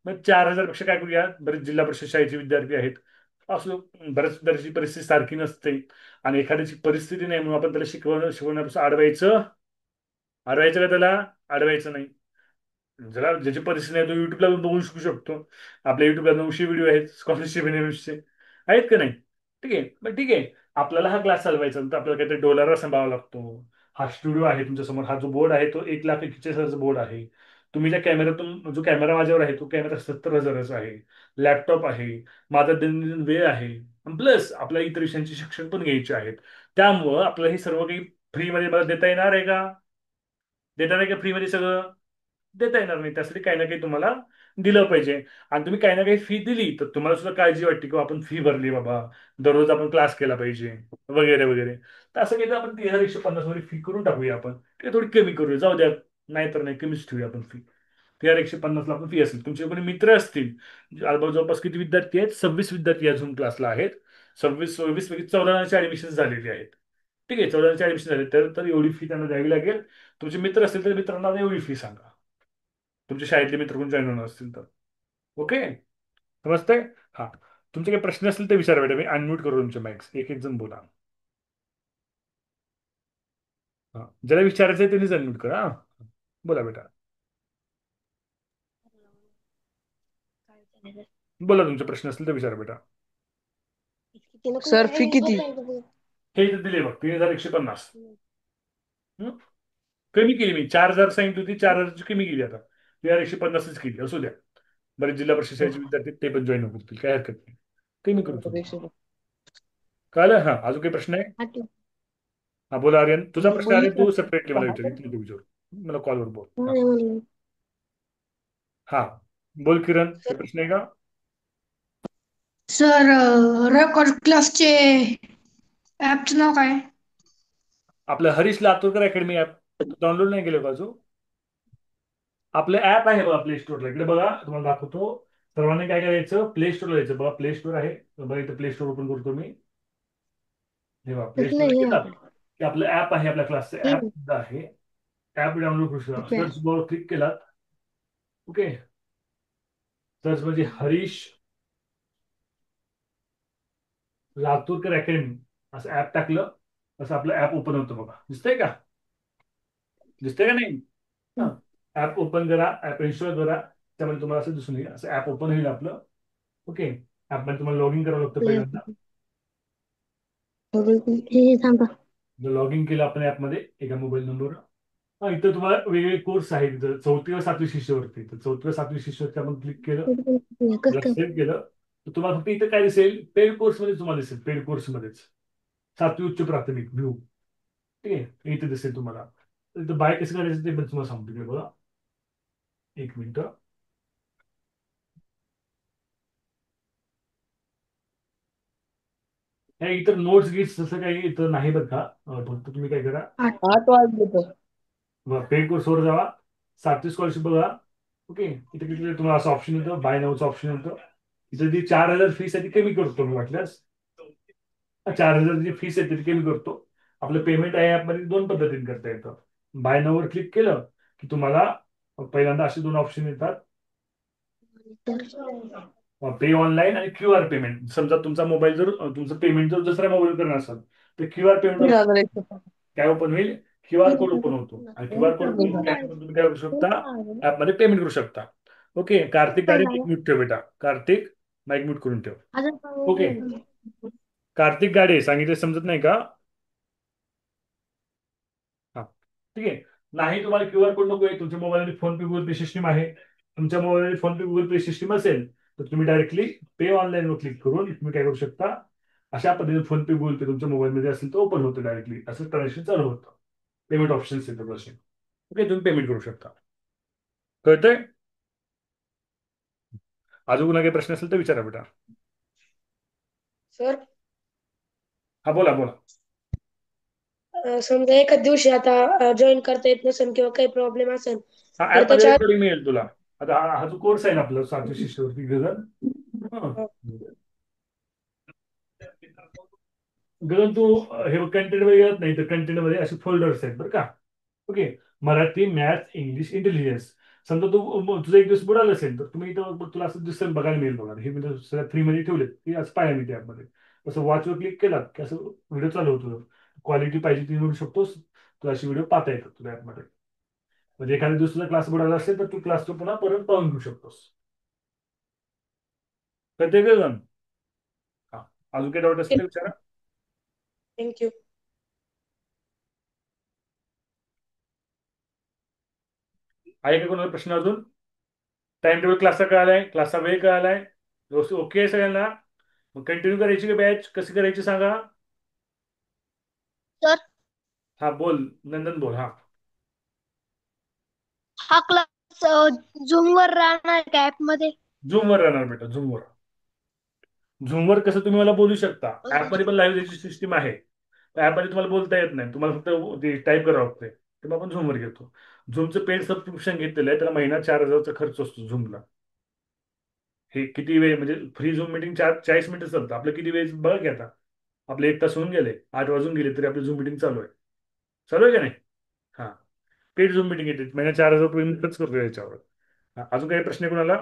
मग 4,000 पेक्षा काय करूया, बरेच जिल्हा परिषद शाळेचे विद्यार्थी आहेत. असं बऱ्याच विद्यार्थ्यांची परिस्थिती सारखी नसते, आणि एखाद्याची परिस्थिती नाही म्हणून आपण त्याला शिकवण्यापासून अडवायचं का त्याला? अडवायचं नाही. जरा ज्याची परिस्थिती नाही तो युट्यूबला बघून शिकू शकतो. आपल्या युट्यूबला 900 व्हिडिओ आहेत स्कॉलरशिप बेनिफिटचे, आहेत का नाही? ठीक आहे, मग ठीक आहे. आपल्याला हा क्लास चालवायचा तर आपल्याला काहीतरी डॉलरला सांभाळावा लागतो. हा स्टुडिओ आहे तुमच्या समोर, हा जो बोर्ड आहे तो 1,41,000चा बोर्ड आहे. तुम्ही ज्या कॅमेऱ्यातून, जो कॅमेरा माझ्यावर आहे तो कॅमेरा 70,000चा आहे. लॅपटॉप आहे, माझा दैनंदिन वेळ आहे, प्लस आपल्या इतर विषयांचे शिक्षण पण घ्यायचे आहेत. त्यामुळं आपल्याला हे सर्व काही फ्रीमध्ये मला देता येणार आहे का? देता नाही का फ्रीमध्ये सगळं? देता येणार नाही. त्यासाठी काही ना काही तुम्हाला दिलं पाहिजे. आणि तुम्ही काही ना काही फी दिली तर तुम्हाला सुद्धा काळजी वाटते की आपण फी भरली बाबा, दररोज आपण क्लास केला पाहिजे, वगैरे वगैरे. तर असं काही तर आपण 3,150 मध्ये फी करून टाकूया आपण. ते थोडी कमी करूया, जाऊ द्या. नाहीतर नाही, कमीच ठेवूया आपण फी. 3,150 ला आपण फी असेल. तुमचे कोणी मित्र असतील, जवळपास किती विद्यार्थी आहेत? 26 विद्यार्थी अजून क्लासला आहेत. 26 पैकी 14 ऍडमिशन झालेली आहेत. ठीक आहे, 14 ऍडमिशन झाले तर एवढी फी त्यांना द्यावी लागेल. तुमचे मित्र असतील तर मित्रांना एवढी फी सांगा. तुमच्या शाळेतले मित्र कोण जॉईन होणार असतील तर. ओके, समजतंय? हा. तुमचे काही प्रश्न असतील तर विचारा बेटा, मी अनम्यूट करू तुमचे माइक्स, एक एक जण बोला. हा, ज्याला विचारायचं आहे त्यांनीच अनम्यूट करा. हा, बोला बेटा. बोला, तुमचे प्रश्न असतील तर विचारा बेटा. सर फी किती? हे इथे दिले बघ, 3,150. कमी केली मी, 4,000 सांगितली होती, 4,000ची कमी केली आता. 3,150च केली, असू द्या. बरेच जिल्हा परिषद शाळेचे विद्यार्थी ते पण जॉईन होतील, काय हरकत नाही. कमी करू तुम्ही. कळलं? हा, अजून काही प्रश्न आहे? हा, बोला आर्यन, तुझा प्रश्न आर्यन तू सेपरेटली मला विचार, इथे नको विचारू. मला कॉलवर बोल. हा. हा, बोल किरण, काही प्रश्न आहे का? सर रेकॉर्ड क्लासचे ॲपचं नाव काय? आपलं Harish Laturkar academy app download नाही केलं का अजून? आपलं ऍप आहे बघा प्ले स्टोरला, इकडे बघा तुम्हाला दाखवतो. सर्वांनी काय करायचं, प्ले स्टोरला जायचं बघा, प्ले स्टोर आहे बघा, इथं प्ले स्टोर ओपन करतो मी. हे बघा, प्ले स्टोर गेलात की आपलं ऍप आहे, आपल्या क्लासचं ऍप आहे. ऍप डाउनलोड करू शकता. सर्च बॉल क्लिक केलात. ओके, सर्च म्हणजे हरीश लातूरकर अकॅडमी असं ऍप टाकलं, असं आपलं ऍप ओपन होतं बघा. दिसतंय का? दिसतंय का नाही? हा, ऍप ओपन करा, ऍप इन्स्टॉल करा. त्यामध्ये तुम्हाला असं दिसून येईल, असं ऍप ओपन होईल आपलं. ओके, ऍपमध्ये तुम्हाला लॉग इन करावं लागतं पहिल्यांदा. थांबा. लॉग इन केलं आपण ऍपमध्ये एका मोबाईल नंबर. हा, इथं तुम्हाला वेगवेगळे कोर्स आहेत. इथं 4थी व 7वी शिष्यवृत्ती, तर 4थी व 7वी शिष्यवृत्ती आपण क्लिक केलं, सेव्ह केलं, तर तुम्हाला फक्त इथं काय दिसेल, पेड कोर्स मध्ये तुम्हाला दिसेल, पेड कोर्स मध्येच 7वी उच्च प्राथमिक व्ह्यू. ठीक आहे, इथे दिसेल तुम्हाला. तर इथं बाय कसं करायचं ते पण तुम्हाला सांगतो मी, बघा एक मिनिट. हे इतर नोट्स गिट्स तसं काही इथं नाही बरं का. फक्त तुम्ही काय करा, 8 वाजले तर. पेड कोर्सवर जावा, 7वी स्कॉलरशिप बघा. ओके, इथे किती तुम्हाला असं ऑप्शन येतं, बाय नावचं ऑप्शन येतं. इथं ती 4,000 फीस आहे ती कमी करतो मी वाटल्यास. 4,000 जी फीस आहे ती कमी करतो. आपलं पेमेंट आहे ऍपमध्ये 2 पद्धतीने करता येतं. बाय नाववर क्लिक केलं की तुम्हाला पहिल्यांदा असे 2 ऑप्शन येतात, पे ऑनलाईन आणि QR पेमेंट. समजा तुमचा मोबाईल जर तुमचं पेमेंट जर दुसऱ्या मोबाईल करणार असेल तर QR पेमेंट 3,150. काय ओपन होईल, QR कोड ओपन होतो, आणि QR कोड ओपन स्कॅन करून तुम्ही काय करू शकता, ऍपमध्ये पेमेंट करू शकता. ओके, कार्तिक गाडी माईक म्यूट ठेव बेटा, कार्तिक माईक म्यूट करून ठेव. ओके, कार्तिक गाडे सांगितले समजत नाही का? हा, ठीक आहे. नाही तुम्हाला QR कोड नको आहे, तुमच्या मोबाईलमध्ये फोन पे गुगल पे सिस्टीम आहे, तुमच्या मोबाईलमध्ये फोन पे गुगल पे सिस्टीम असेल तर तुम्ही डायरेक्टली पे ऑनलाईन वर क्लिक करून तुम्ही काय करू शकता, अशा पद्धतीने फोन पे गुगल पे तुमच्या मोबाईलमध्ये असेल तर ओपन होतं डायरेक्टली, असं ट्रान्झॅक्शन चालू होतं. पेमेंट ऑप्शन्स येतात असे. ओके, तुम्ही पेमेंट करू शकता. कळतंय? अजून काही प्रश्न असेल तर विचारा बेटा. सर, हा, बोला बोला. समजा एखाद दिवशी आता जॉईन करता येत नसेल किंवा काही प्रॉब्लेम असेल हा, तर ऍप मध्ये त्याच्या रेकॉर्डिंग मिळेल तुला. आता हा जो कोर्स आहे ना आपला 7वी शिष्यवृत्ती गगन, हा. गगन तू हे कंटेंट मध्ये गेलात नाही तर कंटेंट मध्ये असे फोल्डर्स आहेत बरं का. Okay, Marathi, math, English, intelligence. समजा तू तुझा एक दिवस बुडाला असेल तर तुम्ही इथं तुला असं दिसेल, बघायला मिळेल बघा, हे म्हणजे सगळ्या फ्री मध्ये ठेवलेत की असं पाया मी त्या ॲपमध्ये. असं वॉचवर क्लिक केलात की असं व्हिडिओ चालू होतो. क्वालिटी पाहिजे ती निवडू शकतोस, तू अशी व्हिडिओ पाहता येतात तुला ॲपमध्ये. म्हणजे एखाद्या दिवस तुझा क्लास बुडाला असेल तर तू क्लास पुन्हा परत पाहून घेऊ शकतोस. कळते का गगन? हा, अजून काही डाऊट असेल तर विचारा. थँक्यू. आहे का कोणाला प्रश्न अजून? टाइम टेबल क्लासचा कळालाय, क्लासचा वेळ कळालाय, ओके आहे सगळ्यांना? मग कंटिन्यू करायची का बॅच, कशी करायची सांगा. सर, हा बोल नंदन, बोल. हा, हा क्लास झूम वर राहणार का ऍप मध्ये? झूमवर राहणार बेटा, झूमवर. झूमवर कसं तुम्ही मला बोलू शकता, ऍपमध्ये पण लाईव्ह द्यायची सिस्टीम आहे. ऍपमध्ये तुम्हाला बोलता येत नाही, तुम्हाला फक्त टाईप करावं लागतंय, तर मग आपण झूमवर घेतो. झूमचं पेड सबस्क्रिप्शन घेतलेलं आहे, त्याला महिना 4,000चा खर्च असतो झूमला. हे किती वेळ म्हणजे फ्री झूम मिटिंग 40 मिनिटं चालतं आपलं, किती वेळ बघा की आता. आपले 1 तास होऊन गेले, 8 वाजून गेले तरी आपली झूम मिटिंग चालू आहे. चालू आहे का नाही? हा, पेड झूम मिटिंग येते, महिना 4,000 खर्च करतो याच्यावर. हा, अजून काही प्रश्न आहे कुणाला?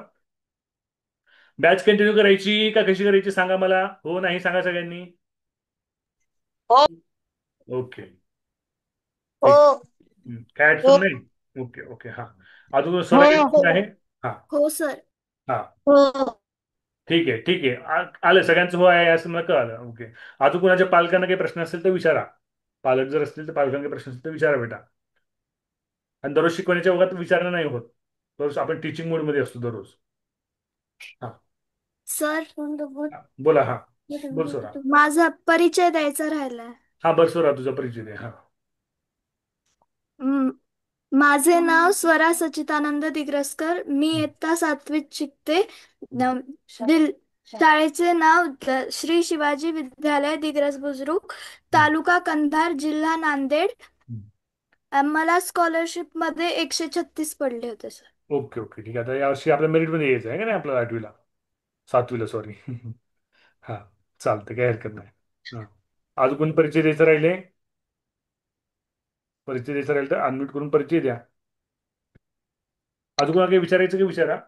बॅच कंटिन्यू करायची का कशी करायची सांगा मला, हो नाही सांगा सगळ्यांनी. हो. ओके, हो. ठीक. काय हो. अडचण नाही. ओके ओके, हा. अजून हो. स्वराज आहे? हा. हो सर. हा, हो. ठीक आहे ठीक आहे. आलं सगळ्यांचं हो आहे असं मला कळालं. ओके, अजून कोणाच्या पालकांना काही प्रश्न असेल तर विचारा. पालक जर असतील तर पालकांना काही प्रश्न असेल तर विचारा बेटा. आणि दररोज शिकवण्याच्या ओघात विचारणं नाही होत, दररोज आपण टीचिंग मोडमध्ये असतो दररोज. हा, सर, बोला. हा, बोल सोरा. माझा परिचय द्यायचा राहिलाय. हा, बरं सोरा, तुझा परिचय दे. हा, म- माझे नाव स्वरा सच्चिदानंद दिग्रसकर. मी इयत्ता 7वीत शिकते. न- दिल शाळेचे नाव श्री शिवाजी विद्यालय दिग्रस बुद्रुक, तालुका कंधार, जिल्हा नांदेड. मला स्कॉलरशिप मध्ये 136 पडले होते सर. ओके ओके, ठीक आहे. आता यावर्षी आपल्या मेरिटमध्ये यायचं आहे का नाही आपल्याला, 8वीला 7वीला सॉरी. हा, चालतं, काही हरकत नाही. हा, अजून कोणी परिचय द्यायचा राहिले? परिचय द्यायचा राहील तर अनम्यूट करून परिचय द्या. अजून कोणाला काही विचारायचं की विचारा.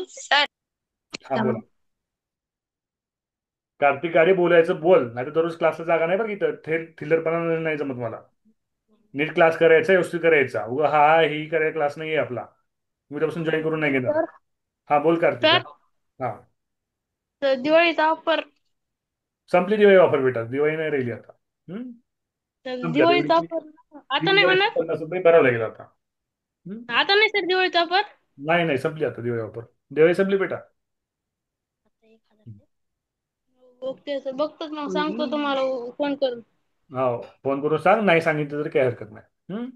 सर, हा, बोला. कार्तिक गाडी बोलायचं बोल, नाही तर दररोज क्लासला जागा नाही बघ इथं, थेट थिल्लरपणा नाही जमत मला. नीट क्लास करायचा, व्यवस्थित करायचा. उगा हा ही करायचा क्लास नाही आहे आपला, मी त्यापासून जॉईन करून नाही घेणार. हा बोल कार्तिका. तर हा दिवाळीचा ऑफर संपली दिवाळी ऑफर बेटा, दिवाळी नाही राहिली आता. हम्म? संपली आता दिवाळीचा एवढी. ऑफर आता नाही दिवाळीचे होणार. 50 रुपये भरावं लागेल आता. हम्म? आता नाही सर दिवाळीचा ऑफर. नाही नाही, संपली आता दिवाळी ऑफर. दिवाळी संपली बेटा. ओके सर, बघतोच मग सांगतो तुम्हाला फोन करून. हो, फोन करून सांग, नाही सांगितलं तरी काही हरकत नाही.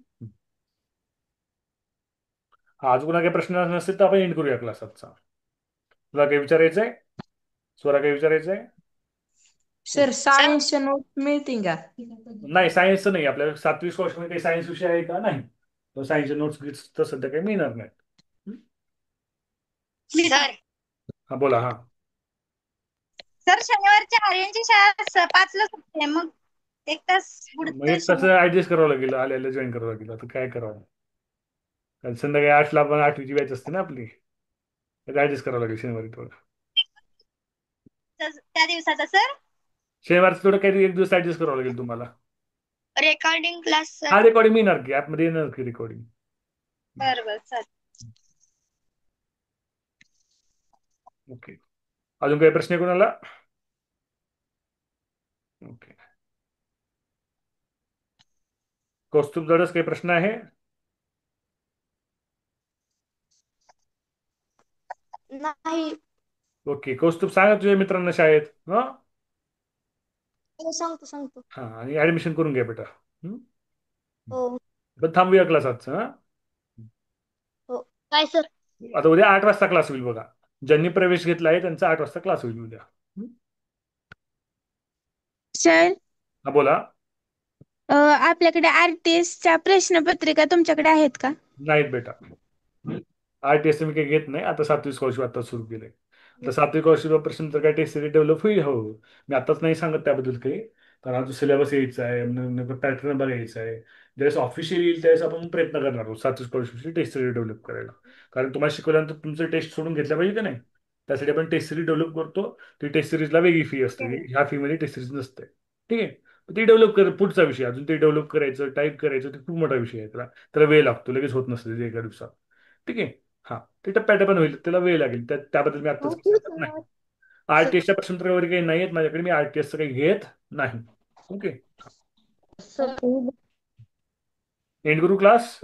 हा, अजून काही प्रश्न नसतील तर आपण एंड करूया क्लास आजचा. तुला काही विचारायचंय? स्वरा काही विचारायचंय? सर सायन्सच्या नोट मिळतील का? नाही, सायन्सचं नाही. आपल्याला 7वी मध्ये काही सायन्स विषय आहे का? नाही. तर सायन्सचे नोट्स तर सध्या काही मिळणार नाही. सर हा बोला. हा सर शनिवारची आर्यनची शाळा 5ला सुटते आहे. मग एक तास मग पुढे एक तसं ऍडजस्ट करावं लागेल, आल्याला जॉईन करावं लागेल. आता काय करावं? कारण संध्याकाळी 8ला पण 8वीची बॅच असते ना आपली. ऍडजस्ट करावं लागेल शनिवारी थोडं. त्या दिवसाचा सर शनिवारचं थोडं काही एक दिवस ऍडजस्ट करावं लागेल तुम्हाला. रेकॉर्डिंग क्लास हा, सर. रेकॉर्डिंग मिळणार की ऍपमध्ये येणार की रेकॉर्डिंग. बरोबर सर. ओके. अजून काही प्रश्न आहे कोणाला? ओके. कौस्तुभ जडस, काही प्रश्न आहे? नाही. ओके. कौस्तुभ, सांगा तुझ्या मित्रांना शाळेत. हा हो, सांगतो. हा, आणि ऍडमिशन करून घ्या बेटा. हं? हो. पण थांबूया क्लास आजचा. हा, हो. काय सर? आता उद्या 8 वाजता क्लास होईल बघा. ज्यांनी प्रवेश घेतला आहे त्यांचा 8 वाजता क्लास होईल उद्या. सर, हा बोला. आपल्याकडे आरटीएसच्या प्रश्नपत्रिका तुमच्याकडे आहेत का? नाहीत बेटा. आरटीएस मी काही घेत नाही. आता 7वी स्कॉलरशिप आता सुरू केलंय. आता 7वी स्कॉलरशिप प्रश्न तर काय टेस्ट सिरीज डेव्हलप होईल. हो, मी आताच नाही सांगत त्याबद्दल काही. कारण आता सिलेबस यायचा आहे, पॅटर्न बघायचा आहे. ज्यावेळेस ऑफिशियल येईल त्यावेळेस आपण प्रयत्न करणार आहोत 7वी स्कॉलरशिपची टेस्ट सिरीज डेव्हलप करायला. कारण तुम्हाला शिकवल्यानंतर तुमचं टेस्ट सोडून घेतल्या पाहिजे की नाही. त्यासाठी आपण टेस्ट सिरीज डेव्हलप करतो. ती टेस्ट सिरीजला वेगळी फी असते, ह्या फी मध्ये टेस्ट सिरीज नसते. ठीक आहे. ती डेव्हलप कर, पुढचा विषय. अजून ते डेव्हलप करायचं, टाईप करायचं, ते खूप मोठा विषय आहे. त्याला वेळ लागतो, लगेच होत नसते ते एका दिवसात. ठीक आहे. हा, ते टप्प्याटप्प्यानं होईल, त्याला वेळ लागेल. त्याबद्दल मी आत्ताच काही सांगत नाही. आरटीएसच्या प्रश्नपत्र वगैरे काही नाही आहेत माझ्याकडे. मी आरटीएसचं काही घेत नाही. ओके. एंड करू क्लास.